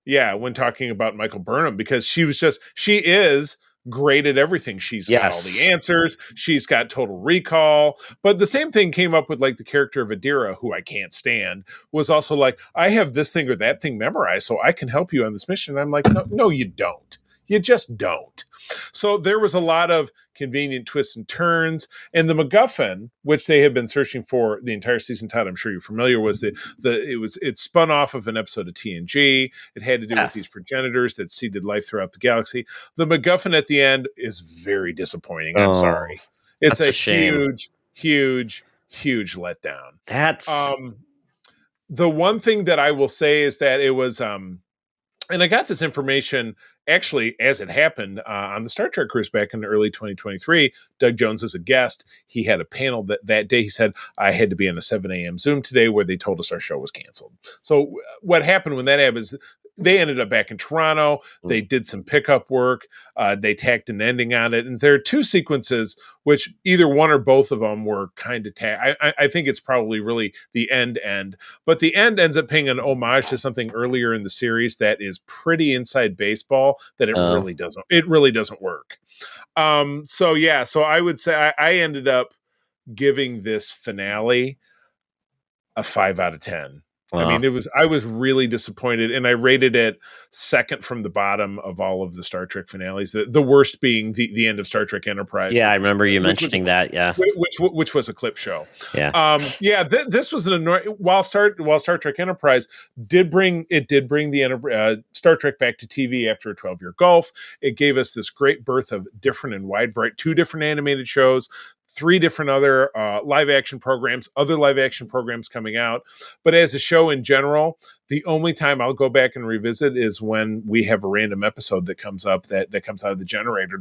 when talking about Michael Burnham, because she is great at everything. She's got all the answers. She's got total recall. But the same thing came up with like the character of Adira, who I can't stand, was also like, I have this thing or that thing memorized, so I can help you on this mission. And I'm like, no, you don't. You just don't. So there was a lot of convenient twists and turns, and the MacGuffin, which they had been searching for the entire season, Todd, I'm sure you're familiar, was it spun off of an episode of TNG. It had to do with these progenitors that seeded life throughout the galaxy. The MacGuffin at the end is very disappointing. I'm sorry. It's a huge letdown. That's the one thing that I will say is that it was and I got this information actually as it happened on the Star Trek cruise back in early 2023. Doug Jones is a guest. He had a panel that day. He said, I had to be on a 7 a.m. Zoom today where they told us our show was canceled. So what happened when that happened is they ended up back in Toronto. They did some pickup work. They tacked an ending on it. And there are two sequences, which either one or both of them were kind of I think it's probably really the end. But the end ends up paying an homage to something earlier in the series that is pretty inside baseball, that it really doesn't work. So I would say I ended up giving this finale a 5 out of 10. I mean, I was really disappointed, and I rated it second from the bottom of all of the Star Trek finales. The worst being the end of Star Trek Enterprise. Yeah, I remember you mentioning that. Yeah, which was a clip show. Yeah, this was an annoying. While Star Trek Enterprise did bring the Star Trek back to TV after a 12-year gulf. It gave us this great birth of different and wide variety, 2 different animated shows, 3 different other live action programs coming out. But as a show in general, the only time I'll go back and revisit is when we have a random episode that comes up that comes out of the generator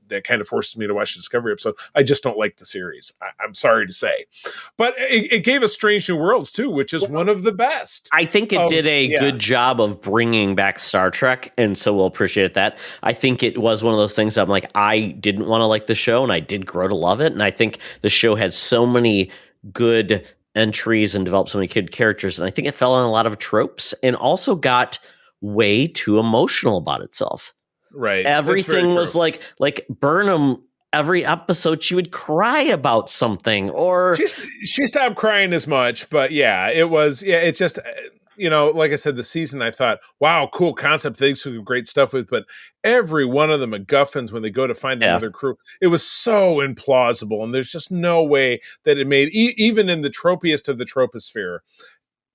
that kind of forces me to watch the Discovery episode. I just don't like the series. I'm sorry to say. But it gave us Strange New Worlds too, which is one of the best. I think it did a good job of bringing back Star Trek, and so we'll appreciate that. I think it was one of those things that I'm like, I didn't want to like the show, and I did grow to love it. And I think the show had so many good entries and developed so many good characters, and I think it fell on a lot of tropes and also got way too emotional about itself. Right. Everything was like Burnham. Every episode she would cry about something, or she stopped crying as much. But it's just, like I said, the season, I thought, wow, cool concept, things to do great stuff with, but every one of the MacGuffins when they go to find another crew, it was so implausible, and there's just no way that it made, even in the tropiest of the troposphere,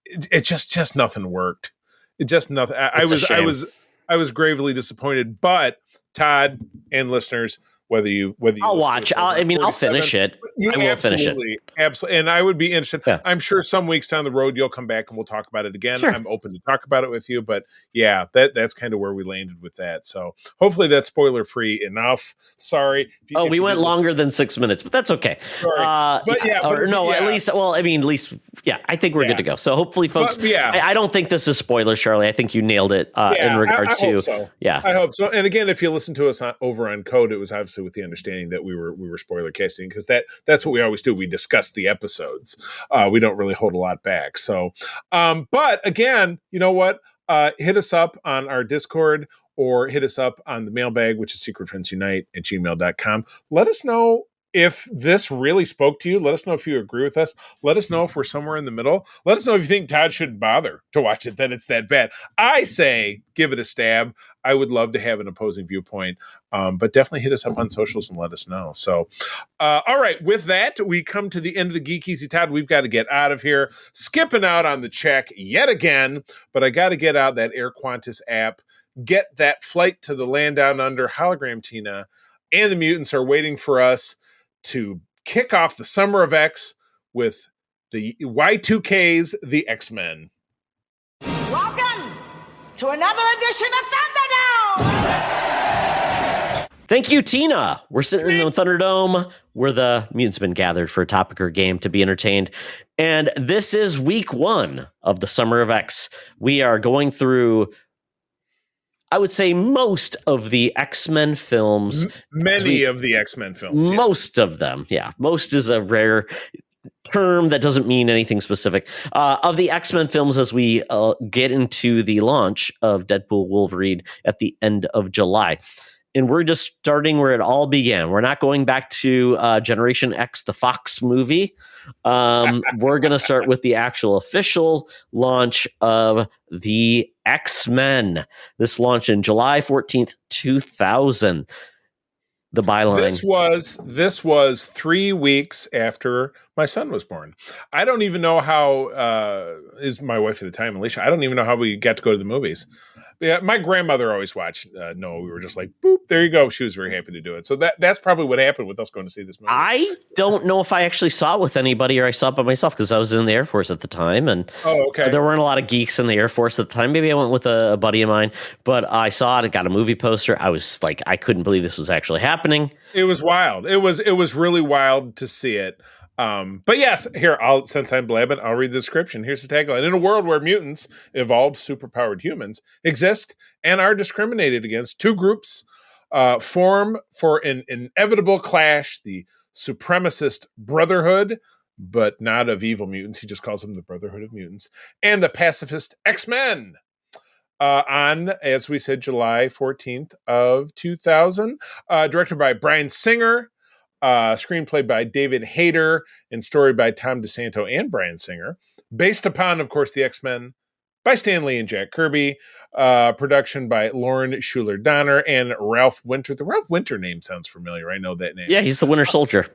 it just nothing worked. It just nothing. I was gravely disappointed. But Todd and listeners, whether you I'll watch. I'll finish it. I will finish it. Absolutely. And I would be interested. Yeah. I'm sure some weeks down the road, you'll come back and we'll talk about it again. Sure. I'm open to talk about it with you, but yeah, that's kind of where we landed with that. So hopefully that's spoiler free enough. Sorry. We went longer than 6 minutes, but that's okay. Sorry. At least, I think we're good to go. So hopefully folks, I don't think this is spoiler, Charlie. I think you nailed it in regards to, hope so. Yeah, I hope so. And again, if you listen to us over on Code, it was obviously with the understanding that we were spoiler casting, because that's what we always do. We discuss the episodes. We don't really hold a lot back. So, but again, you know what? Hit us up on our Discord or hit us up on the mailbag, which is secretfriendsunite@gmail.com. Let us know if this really spoke to you. Let us know if you agree with us. Let us know if we're somewhere in the middle. Let us know if you think Todd shouldn't bother to watch it, that it's that bad. I say give it a stab. I would love to have an opposing viewpoint, but definitely hit us up on socials and let us know. So, all right, with that, we come to the end of the Geek Easy. Todd, we've got to get out of here. Skipping out on the check yet again, but I got to get out that Air Qantas app, get that flight to the land down under. Hologram Tina and the mutants are waiting for us to kick off the Summer of X with the Y2K's The X-Men. Welcome to another edition of Thunderdome! Thank you, Tina. We're sitting in the Thunderdome where the mutants have been gathered for a topic or game to be entertained. And this is week 1 of the Summer of X. We are going through, I would say, most of the X-Men films. Many of the X-Men films. Most of them, yeah. Most is a rare term that doesn't mean anything specific. Of the X-Men films as we get into the launch of Deadpool Wolverine at the end of July. And we're just starting where it all began. We're not going back to Generation X, the Fox movie. We're going to start with the actual official launch of the X-Men. This launched in July 14th, 2000. The byline. This was 3 weeks after my son was born. I don't even know how is my wife at the time, Alicia. I don't even know how we got to go to the movies. Yeah, my grandmother always watched Noah. We were just like, boop, there you go. She was very happy to do it. So that's probably what happened with us going to see this movie. I don't know if I actually saw it with anybody or I saw it by myself because I was in the Air Force at the time. And there weren't a lot of geeks in the Air Force at the time. Maybe I went with a buddy of mine, but I saw it. I got a movie poster. I was like, I couldn't believe this was actually happening. It was wild. It was really wild to see it. But yes, here, since I'm blabbing, I'll read the description. Here's the tagline. In a world where mutants, evolved superpowered humans, exist and are discriminated against, two groups form for an inevitable clash, the supremacist Brotherhood, but not of evil mutants. He just calls them the Brotherhood of Mutants, and the pacifist X-Men. On, as we said, July 14th of 2000, directed by Bryan Singer, screenplay by David Hayter, and story by Tom DeSanto and Bryan Singer. Based upon, of course, the X-Men by Stan Lee and Jack Kirby. Production by Lauren Schuler Donner and Ralph Winter. The Ralph Winter name sounds familiar. I know that name. Yeah, he's the Winter Soldier.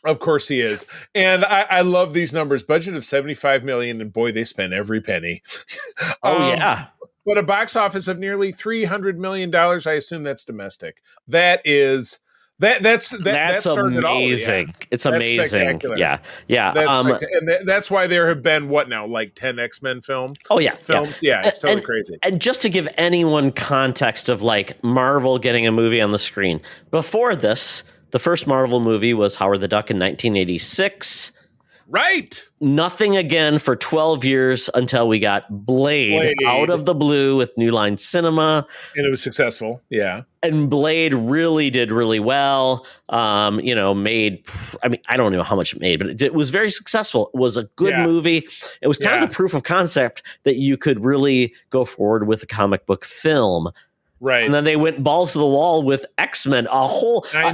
Of course he is. And I love these numbers. Budget of $75 million, and boy, they spent every penny. Yeah. But a box office of nearly $300 million. I assume that's domestic. That's amazing. It's amazing. Yeah. And that's why there have been like 10 X-Men films. Oh yeah, films. Yeah, it's totally crazy. And just to give anyone context of like Marvel getting a movie on the screen, before this, the first Marvel movie was Howard the Duck in 1986. Right. Nothing again for 12 years until we got Blade out of the blue with New Line Cinema. And it was successful. Yeah. And Blade really did really well. Made, I don't know how much it made, but it was very successful. It was a good movie. It was kind of the proof of concept that you could really go forward with a comic book film. Right. And then they went balls to the wall with X-Men.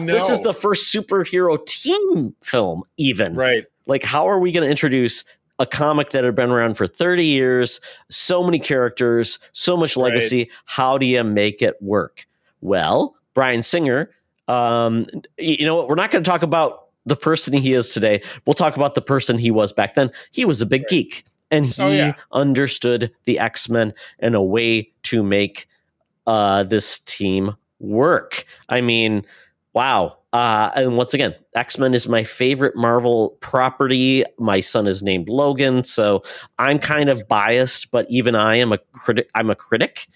This is the first superhero team film even. Right. Like, how are we going to introduce a comic that had been around for 30 years, so many characters, so much legacy? Right. How do you make it work? Well, Bryan Singer, you know what? We're not going to talk about the person he is today. We'll talk about the person he was back then. He was a big geek, and he understood the X-Men and a way to make this team work. I mean, wow. And once again, X-Men is my favorite Marvel property. My son is named Logan, so I'm kind of biased, but even I am a critic. I'm a critic.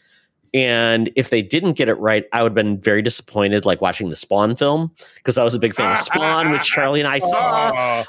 And if they didn't get it right, I would have been very disappointed, like watching the Spawn film, because I was a big fan of Spawn, which Charlie and I saw.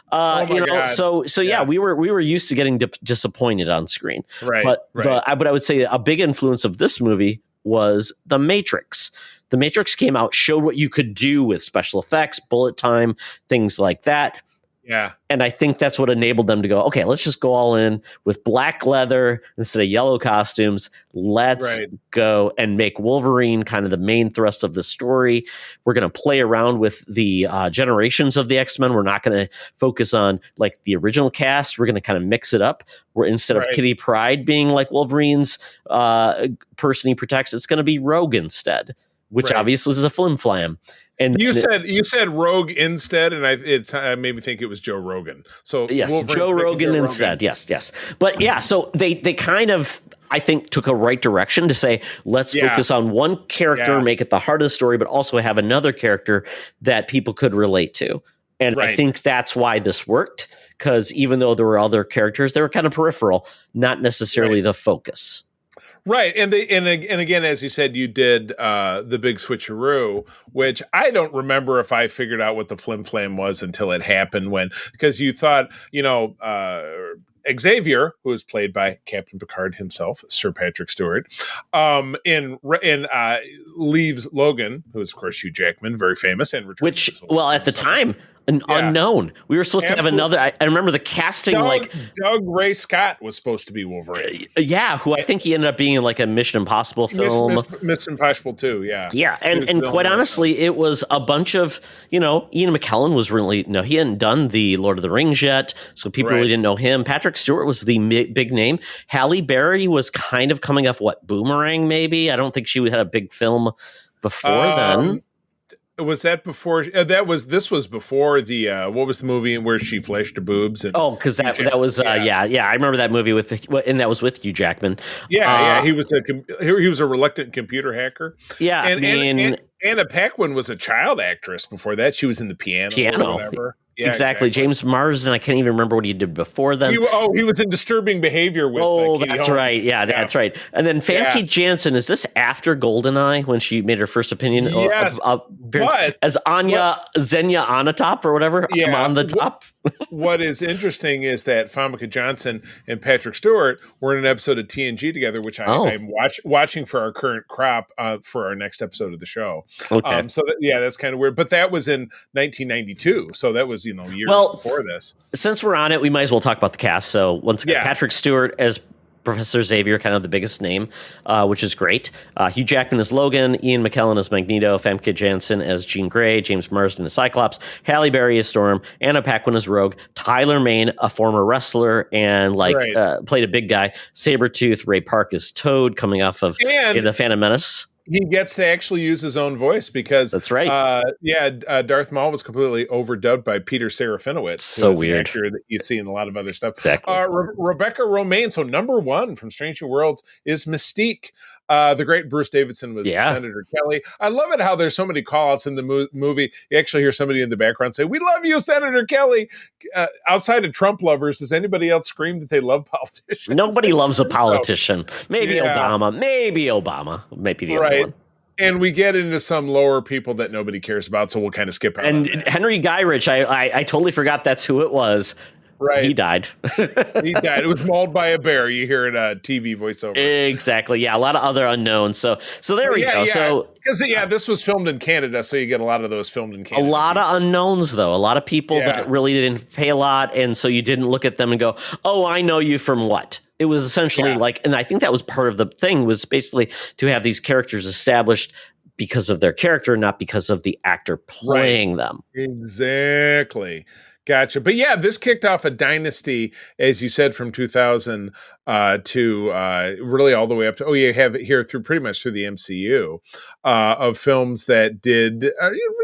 So we were used to getting disappointed on screen. Right. But I would say a big influence of this movie was The Matrix. The Matrix came out, showed what you could do with special effects, bullet time, things like that. Yeah. And I think that's what enabled them to go, okay, let's just go all in with black leather instead of yellow costumes. Let's go and make Wolverine kind of the main thrust of the story. We're going to play around with the generations of the X-Men. We're not going to focus on like the original cast. We're going to kind of mix it up. Where instead of Kitty Pryde being like Wolverine's person he protects, it's going to be Rogue instead, which obviously is a flim-flam. And you said Rogue instead, and it made me think it was Joe Rogan. So yes, Joe Rogan instead. Yes. But yeah, so they kind of, I think, took a right direction to say, let's focus on one character, make it the heart of the story, but also have another character that people could relate to. And I think that's why this worked, because even though there were other characters, they were kind of peripheral, not necessarily the focus. Right. And again, as you said, you did the big switcheroo, which I don't remember if I figured out what the flim flam was until it happened, because you thought, Xavier, who is played by Captain Picard himself, Sir Patrick Stewart, leaves Logan, who is of course Hugh Jackman, very famous, and returns. Which, well, at the time, an unknown. We were supposed to have another. I remember the casting, Doug Ray Scott was supposed to be Wolverine. Who I think he ended up being in like a Mission Impossible film. Mission Impossible 2, yeah. Yeah, and quite honestly, it was a bunch of, Ian McKellen was really, he hadn't done the Lord of the Rings yet, so people really didn't know him. Patrick Stewart was the big name. Halle Berry was kind of coming off, Boomerang, maybe? I don't think she had a big film before then. Was that before? This was before the what was the movie where she flashed her boobs? Because that was I remember that movie and that was with Hugh Jackman. He was a reluctant computer hacker. Yeah, and Anna Paquin was a child actress before that. She was in the piano. Or whatever. Yeah, exactly. James Marsden. I can't even remember what he did before then. He was in Disturbing Behavior with. That's right. Yeah, that's right. And then Famke Janssen. Is this after GoldenEye when she made her first opinion? Yes, as Anya Xenia Onatop or whatever. Yeah, on the top. What is interesting is that Famke Janssen and Patrick Stewart were in an episode of TNG together, which I'm watching for our current crop for our next episode of the show. Okay. That's kind of weird. But that was in 1992, so that was years before this. Since we're on it, we might as well talk about the cast. So once again, Patrick Stewart as Professor Xavier, kind of the biggest name, which is great. Hugh Jackman as Logan, Ian McKellen as Magneto, Famke Janssen as Jean Grey, James Marsden as Cyclops, Halle Berry as Storm, Anna Paquin as Rogue, Tyler Mane, a former wrestler and played a big guy, Sabretooth, Ray Park as Toad, coming off of The Phantom Menace. He gets to actually use his own voice because that's right. Darth Maul was completely overdubbed by Peter Serafinowicz. So weird. An actor that you'd see in a lot of other stuff. Exactly. Rebecca Romaine. So number one from Strange New Worlds is Mystique. The great Bruce Davidson was Senator Kelly. I love it how there's so many call-outs in the movie. You actually hear somebody in the background say, "We love you, Senator Kelly." Outside of Trump lovers, does anybody else scream that they love politicians? Nobody loves a politician. Maybe Obama. Maybe the other one. And we get into some lower people that nobody cares about, so we'll kind of skip out. And Henry Gyrich, I totally forgot that's who it was. Right. He died. He died. It was mauled by a bear. You hear it TV voiceover. Exactly. Yeah. A lot of other unknowns. So there we go. Yeah. So because this was filmed in Canada, so you get a lot of those filmed in Canada. A lot of unknowns, though. A lot of people that really didn't pay a lot, and so you didn't look at them and go, "Oh, I know you from what?" It was essentially and I think that was part of the thing, was basically to have these characters established because of their character, not because of the actor playing them. Exactly. Gotcha. But this kicked off a dynasty, as you said, from 2000 to really all the way up to, you have it here through pretty much through the MCU of films that did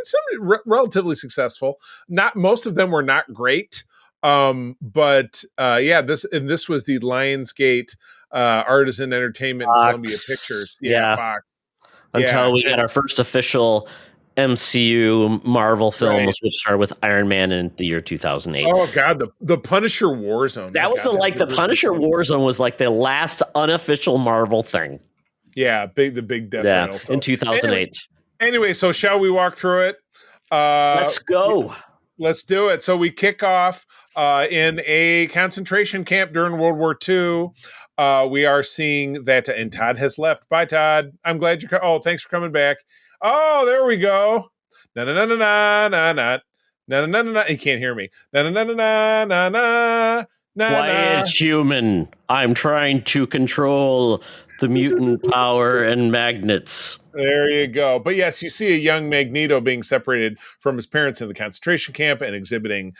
some relatively successful. Not most of them were not great. But this was the Lionsgate Artisan Entertainment Columbia Pictures. Fox. Until we got our first official MCU Marvel films, which started with Iron Man in the year 2008. Oh God, the Punisher Warzone. That was the Punisher Warzone was like the last unofficial Marvel thing. Yeah, the big death metal. In 2008. Anyway, so shall we walk through it? Let's go. Let's do it. So we kick off in a concentration camp during World War II. We are seeing that, and Todd has left. Bye, Todd. I'm glad you're. Oh, thanks for coming back. Oh, there we go. Na na na na na na na na na na. You can't hear me. Na na na na na na na. Quiet, human. I'm trying to control the mutant power and magnets. There you go. But yes, you see a young Magneto being separated from his parents in the concentration camp and exhibiting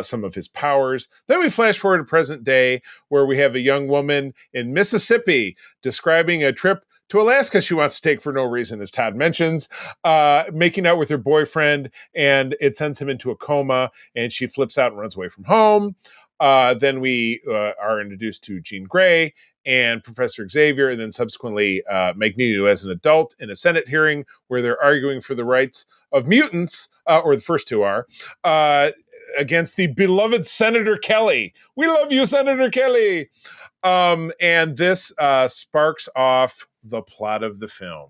some of his powers. Then we flash forward to present day, where we have a young woman in Mississippi describing a trip to Alaska she wants to take for no reason, as Todd mentions, making out with her boyfriend, and it sends him into a coma, and she flips out and runs away from home. Then we are introduced to Jean Grey and Professor Xavier, and then subsequently Magneto as an adult in a Senate hearing where they're arguing for the rights of mutants or the first two are, against the beloved Senator Kelly. We love you, Senator Kelly. And this sparks off the plot of the film.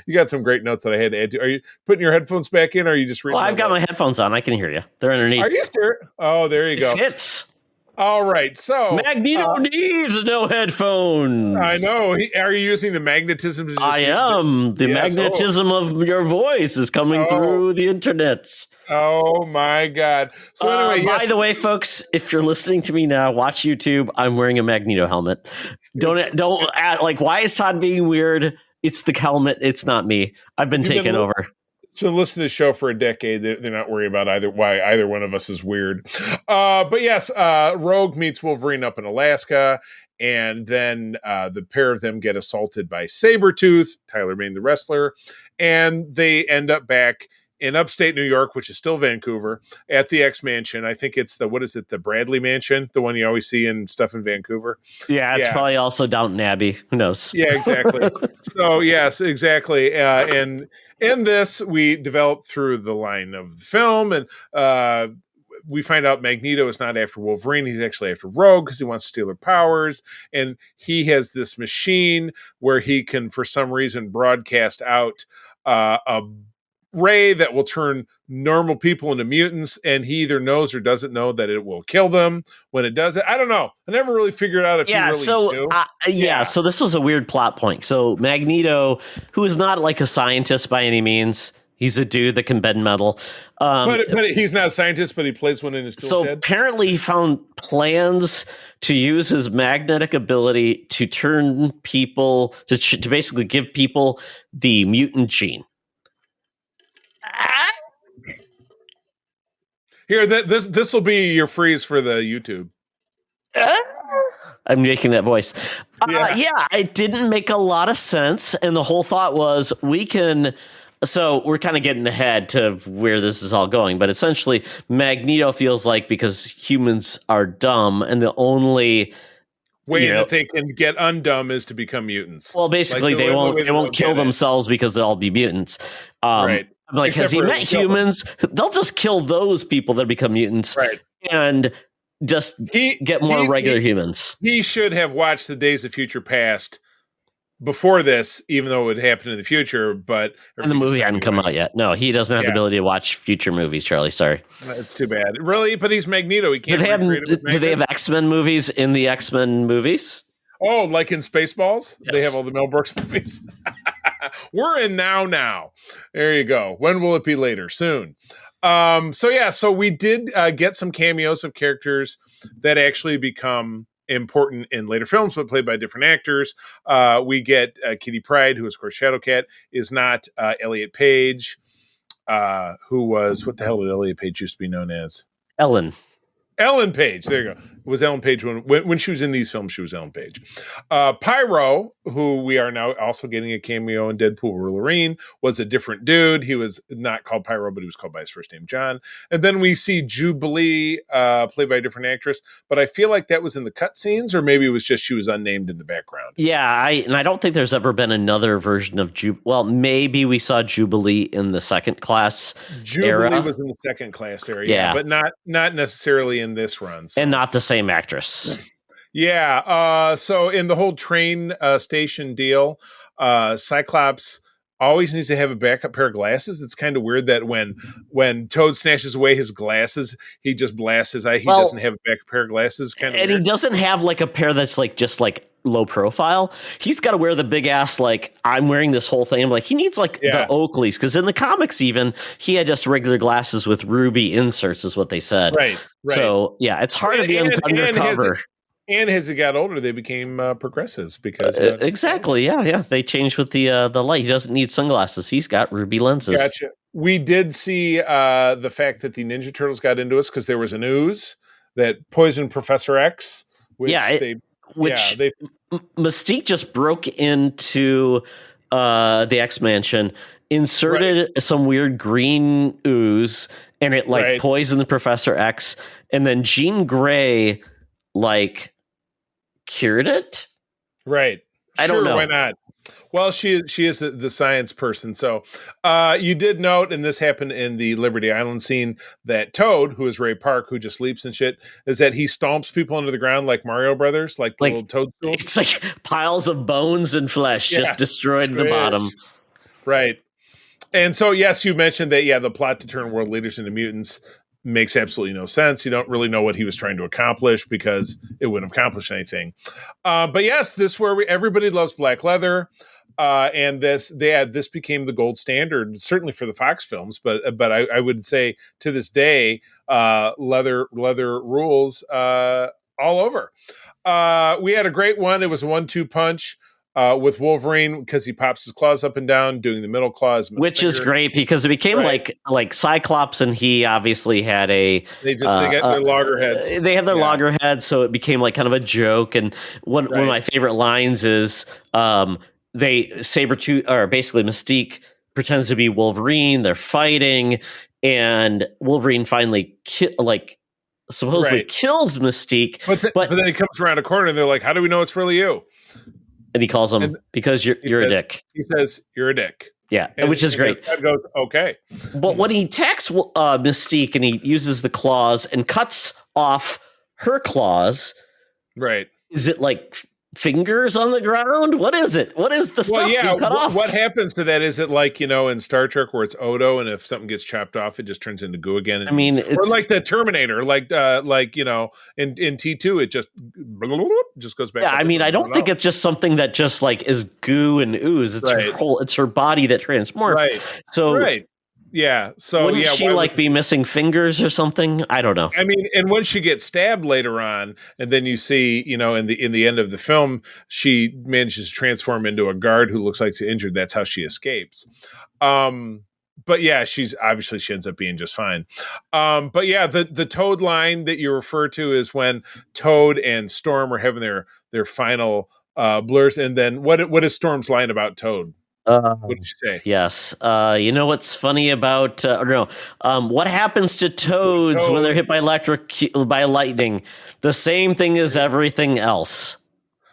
You got some great notes that I had to add to. Are you putting your headphones back in, or are you just reading? Well, I've got my headphones on. I can hear you. They're underneath. Are you sure? Oh, there you go. It fits. All right. So Magneto needs no headphones. I know. Are you using the magnetism? I am. The magnetism of your voice is coming through the internets. Oh my God. So anyway, by the way, folks, if you're listening to me now, watch YouTube. I'm wearing a Magneto helmet. Don't add, like, why is Todd being weird? It's the helmet. It's not me. I've been taken over. So listen to the show for a decade. They're not worried about why either one of us is weird. But yes, Rogue meets Wolverine up in Alaska, and then the pair of them get assaulted by Sabretooth, Tyler Mane the wrestler, and they end up back in upstate New York, which is still Vancouver, at the X Mansion. I think it's the Bradley Mansion, the one you always see in stuff in Vancouver. Yeah, it's probably also Downton Abbey. Who knows? Yeah, exactly. So, yes, exactly. And in this, we develop through the line of the film, and we find out Magneto is not after Wolverine. He's actually after Rogue because he wants to steal her powers. And he has this machine where he can, for some reason, broadcast out a ray that will turn normal people into mutants, and he either knows or doesn't know that it will kill them when it does it. I don't know. I never really figured out if you really do. So this was a weird plot point. So Magneto, who is not like a scientist by any means, he's a dude that can bend metal. But he's not a scientist, but he plays one in his tool shed. Apparently he found plans to use his magnetic ability to turn people, to basically give people the mutant gene. Here, this will be your freeze for the YouTube. I'm making that voice. It didn't make a lot of sense, and the whole thought was so we're kind of getting ahead to where this is all going, but essentially Magneto feels like because humans are dumb, and the only way that they can get undumb is to become mutants. Well, basically they won't kill themselves because they'll all be mutants. Right. Like, has he met humans? They'll just kill those people that become mutants, right? And just get more regular humans. He should have watched the Days of Future Past before this, even though it would happen in the future. But and the movie hadn't come out yet. No, he doesn't have the ability to watch future movies. Charlie, sorry, it's too bad. Really, but he's Magneto. He can't. Do they have X-Men movies in the X-Men movies? Oh, like in Spaceballs? Yes. They have all the Mel Brooks movies. We're in now. There you go. When will it be later? Soon. So we did get some cameos of characters that actually become important in later films, but played by different actors. We get Kitty Pryde, who is, of course, Shadowcat, is not Elliot Page, who was, what the hell did Elliot Page used to be known as? Ellen Page. There you go. It was Ellen Page when she was in these films. She was Ellen Page. Pyro, who we are now also getting a cameo in Deadpool Wolverine, was a different dude. He was not called Pyro, but he was called by his first name, John. And then we see Jubilee, played by a different actress. But I feel like that was in the cutscenes, or maybe it was just she was unnamed in the background. Yeah, I don't think there's ever been another version of Jubilee. Well, maybe we saw Jubilee in the second class era. Jubilee was in the second class era, yeah, but not necessarily in this run. So. And not the same actress. Yeah. So in the whole train station deal, Cyclops always needs to have a backup pair of glasses. It's kind of weird that when Toad snatches away his glasses, he just blasts his eye. He doesn't have a backup pair of glasses. Kind of, and weird. He doesn't have like a pair that's like just like low profile. He's got to wear the big ass, like, I'm wearing this whole thing. I'm like, he needs like the Oakleys, because in the comics even he had just regular glasses with ruby inserts is what they said. Right. So yeah, it's hard to be undercover. And as he got older, they became progressives because exactly. Yeah. They changed with the light. He doesn't need sunglasses. He's got ruby lenses. Gotcha. We did see the fact that the Ninja Turtles got into us because there was an ooze that poisoned Professor X. Mystique just broke into the X Mansion, inserted some weird green ooze, and it poisoned the Professor X, and then Jean Grey cured it. Right. I don't know. Why not? Well, she is the science person. So you did note, and this happened in the Liberty Island scene, that Toad, who is Ray Park, who just leaps and shit, is that he stomps people into the ground like Mario Brothers, like little toadstools. It's like piles of bones and flesh just destroyed the bottom. Right. And so, yes, you mentioned that, the plot to turn world leaders into mutants makes absolutely no sense. You don't really know what he was trying to accomplish because it wouldn't accomplish anything. But yes, this where everybody loves black leather. And this became the gold standard, certainly for the Fox films. But I would say to this day, leather rules all over. We had a great one. It was a 1-2 punch. With Wolverine, because he pops his claws up and down, doing the middle claws, which is great because it became like Cyclops, and he obviously had they got their loggerheads. They had their loggerheads, so it became like kind of a joke. And one of my favorite lines is Sabretooth, or basically Mystique, pretends to be Wolverine. They're fighting, and Wolverine finally supposedly kills Mystique, but then he comes around a corner, and they're like, "How do we know it's really you?" And he calls him because you're a dick. He says, "You're a dick." Yeah, which is great. Goes, okay. But when he attacks Mystique and he uses the claws and cuts off her claws, right? Is it like fingers on the ground? What is it? What is the stuff you cut off? What happens to that? Is it like, in Star Trek where it's Odo, and if something gets chopped off, it just turns into goo again? I mean, or like the Terminator, in T2, it just goes back. Yeah, I mean, I don't think it's just something that just like is goo and ooze. It's it's her body that transforms. Right. So yeah. So wouldn't she be missing fingers or something? I don't know. I mean, and when she gets stabbed later on, and then you see, in the end of the film, she manages to transform into a guard who looks like she's injured. That's how she escapes. But yeah, she ends up being just fine. But yeah, the Toad line that you refer to is when Toad and Storm are having their final blurs, and then what is Storm's line about Toad? What did she say? Yes. You know what's funny about what happens to toads when they're hit by lightning? The same thing as everything else.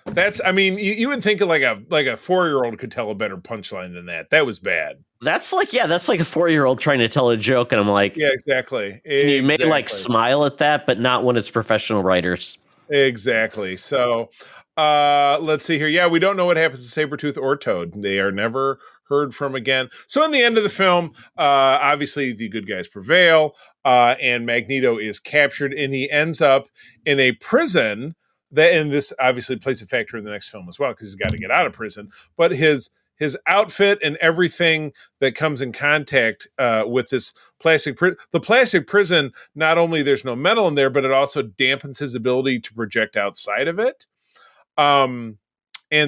That's, I mean, you would think like a 4-year-old could tell a better punchline than that. That was bad. That's like a 4-year-old trying to tell a joke, and I'm like, yeah, exactly. You may smile at that, but not when it's professional writers. Exactly. So let's see here. Yeah, we don't know what happens to Sabretooth or Toad. They are never heard from again. So in the end of the film, obviously the good guys prevail, and Magneto is captured, and he ends up in a prison. And this obviously plays a factor in the next film as well, because he's got to get out of prison. But his outfit and everything that comes in contact with this the plastic prison, not only there's no metal in there, but it also dampens his ability to project outside of it. And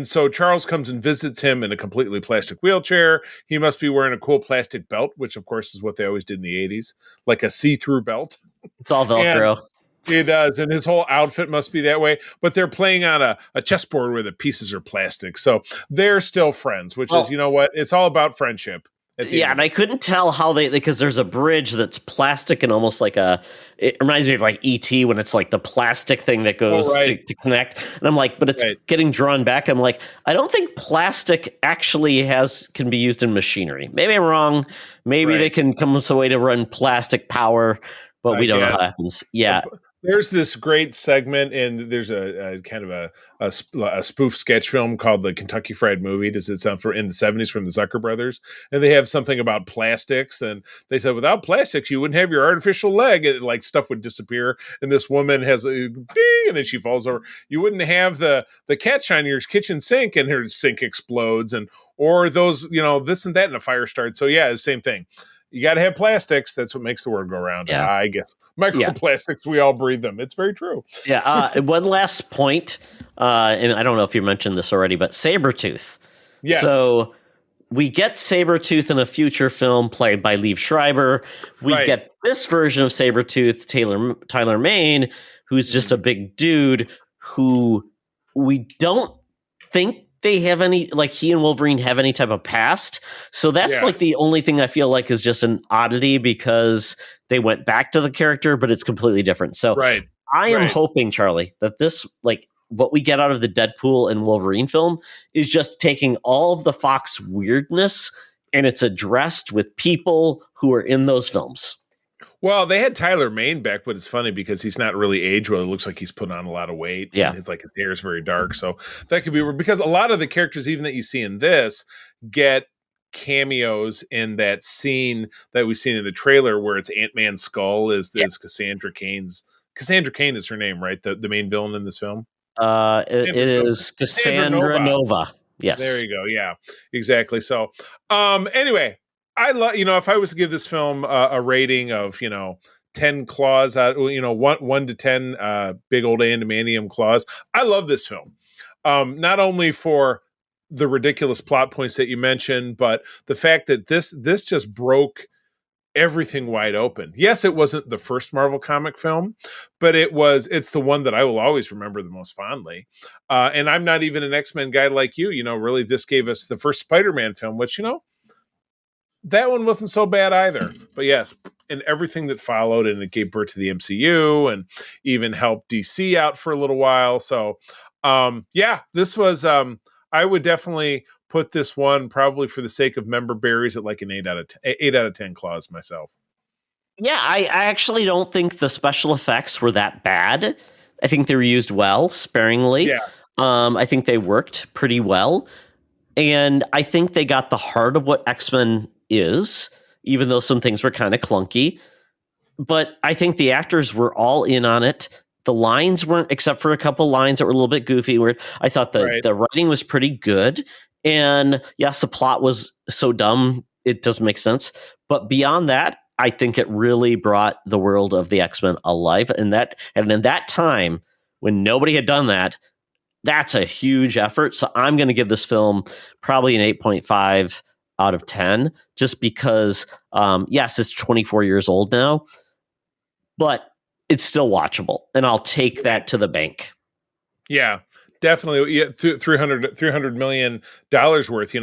so Charles comes and visits him in a completely plastic wheelchair. He must be wearing a cool plastic belt, which of course is what they always did in the 80s, like a see-through belt. It's all Velcro. It does, and his whole outfit must be that way. But they're playing on a chessboard where the pieces are plastic, so they're still friends. Which is, you know what? It's all about friendship. Yeah, and I couldn't tell how because there's a bridge that's plastic and almost like it reminds me of like E.T. when it's like the plastic thing that goes to connect. And I'm like, but it's getting drawn back. I'm like, I don't think plastic actually can be used in machinery. Maybe I'm wrong. Maybe they can come up with a way to run plastic power, but we don't know how that happens. Yeah. There's this great segment, and there's a kind of a spoof sketch film called the Kentucky Fried Movie. Does it sound in the 70s from the Zucker brothers? And they have something about plastics, and they said without plastics you wouldn't have your artificial leg. Like stuff would disappear, and this woman has a ding, and then she falls over. You wouldn't have the catch on your kitchen sink, and her sink explodes, or those this and that, and a fire starts. So yeah, it's the same thing. You got to have plastics. That's what makes the world go round. Yeah. I guess microplastics, we all breathe them. It's very true. Yeah. One last point, and I don't know if you mentioned this already, but Sabretooth. Yes. So we get Sabretooth in a future film played by Liev Schreiber. We get this version of Sabretooth, Tyler Mane, who's just a big dude who we don't think they have any, like he and Wolverine have any type of past. So that's like the only thing I feel like is just an oddity, because they went back to the character, but it's completely different. So I am hoping, Charlie, that this, like, what we get out of the Deadpool and Wolverine film is just taking all of the Fox weirdness and it's addressed with people who are in those films. Well, they had Tyler Mane back, but it's funny because he's not really aged well. It looks like he's put on a lot of weight. Yeah. And it's like his hair is very dark. So that could be because a lot of the characters, even that you see in this, get cameos in that scene that we've seen in the trailer where it's Ant-Man's skull is Cassandra Cain's. Cassandra Cain is her name, right? The main villain in this film? It is Cassandra Nova. Yes. There you go. Yeah, exactly. So anyway, I love, if I was to give this film a rating of, 10 claws out, 1 to 10 big old adamantium claws, I love this film. Not only for the ridiculous plot points that you mentioned, but the fact that this just broke everything wide open. Yes, it wasn't the first Marvel comic film, but it's the one that I will always remember the most fondly. And I'm not even an X-Men guy like you, really this gave us the first Spider-Man film, which, that one wasn't so bad either. But yes, and everything that followed, and it gave birth to the MCU and even helped DC out for a little while. So this was, I would definitely put this one, probably for the sake of member berries, at like an 8 out of 10 claws myself. Yeah, I actually don't think the special effects were that bad. I think they were used well, sparingly. Yeah. I think they worked pretty well. And I think they got the heart of what X-Men is, even though some things were kind of clunky. But I think the actors were all in on it. The lines weren't, except for a couple lines that were a little bit goofy. Where I thought the writing was pretty good. And yes, the plot was so dumb, it doesn't make sense. But beyond that, I think it really brought the world of the X-Men alive. And in that time, when nobody had done that, that's a huge effort. So I'm going to give this film probably an 8.5 out of 10, just because, yes, it's 24 years old now, but it's still watchable. And I'll take that to the bank. Yeah. Definitely, yeah, $300 million worth.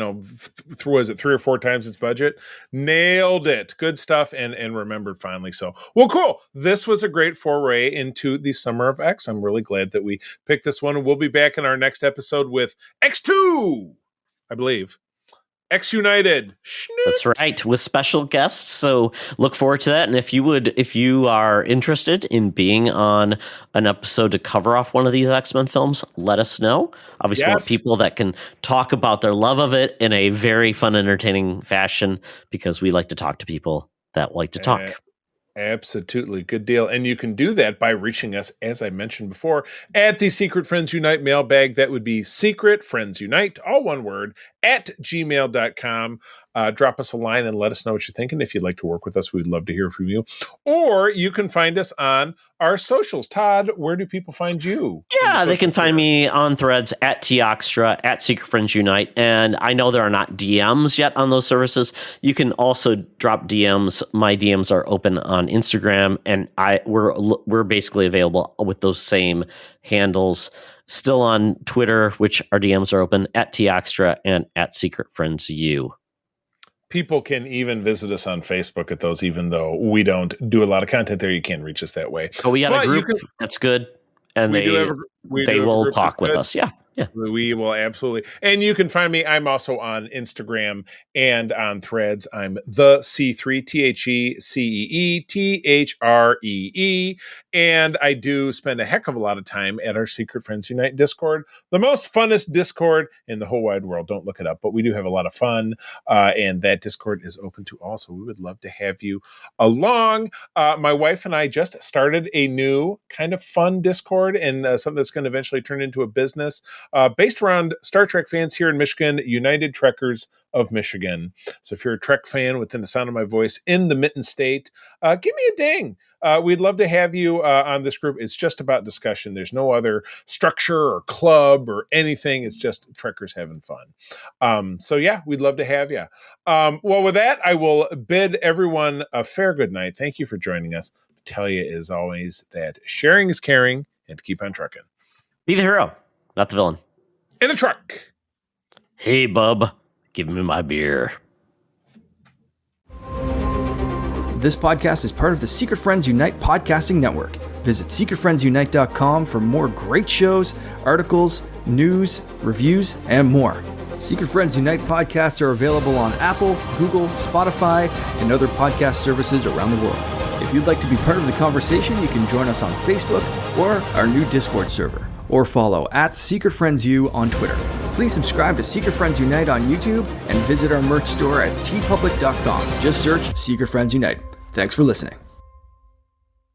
Was it 3 or 4 times its budget? Nailed it. Good stuff, and remembered finally. So, well, cool. This was a great foray into the Summer of X. I'm really glad that we picked this one, and we'll be back in our next episode with X2, I believe. X United. That's right, with special guests. So look forward to that. And if you are interested in being on an episode to cover off one of these X-Men films, let us know. Obviously, want people that can talk about their love of it in a very fun, entertaining fashion, because we like to talk to people that like to talk. Absolutely. Good deal. And you can do that by reaching us, as I mentioned before, at the Secret Friends Unite mailbag. That would be Secret Friends Unite, all one word, at gmail.com. Drop us a line and let us know what you're thinking. If you'd like to work with us, we'd love to hear from you. Or you can find us on our socials. Todd, where do people find you? Yeah, they can find me on Threads at Teoxtra, at Secret Friends Unite. And I know there are not DMs yet on those services. You can also drop DMs. My DMs are open on Instagram, and we're basically available with those same handles. Still on Twitter, which our DMs are open, at Teoxtra and at Secret Friends U. People can even visit us on Facebook at those, even though we don't do a lot of content there. You can reach us that way. But we got a group that's good, and they will talk with us. Yeah. Yeah, we will absolutely. And you can find me. I'm also on Instagram and on Threads. I'm the C3 THECEETHREE. And I do spend a heck of a lot of time at our Secret Friends Unite Discord, the most funnest Discord in the whole wide world. Don't look it up, but we do have a lot of fun. And that Discord is open to all. So we would love to have you along. My wife and I just started a new kind of fun Discord, and something that's going to eventually turn into a business. Based around Star Trek fans here in Michigan, United Trekkers of Michigan. So if you're a Trek fan within the sound of my voice in the Mitten State, give me a ding. We'd love to have you on this group. It's just about discussion. There's no other structure or club or anything. It's just Trekkers having fun. So yeah, we'd love to have you. Well, with that, I will bid everyone a fair good night. Thank you for joining us. Tell you, as always, that sharing is caring, and to keep on trucking. Be the hero, not the villain. In a truck. Hey, bub, give me my beer. This podcast is part of the Secret Friends Unite podcasting network. Visit secretfriendsunite.com for more great shows, articles, news, reviews, and more. Secret Friends Unite podcasts are available on Apple, Google, Spotify, and other podcast services around the world. If you'd like to be part of the conversation, you can join us on Facebook or our new Discord server, or follow @SecretFriendsU on Twitter. Please subscribe to Secret Friends Unite on YouTube and visit our merch store at tpublic.com. Just search Secret Friends Unite. Thanks for listening.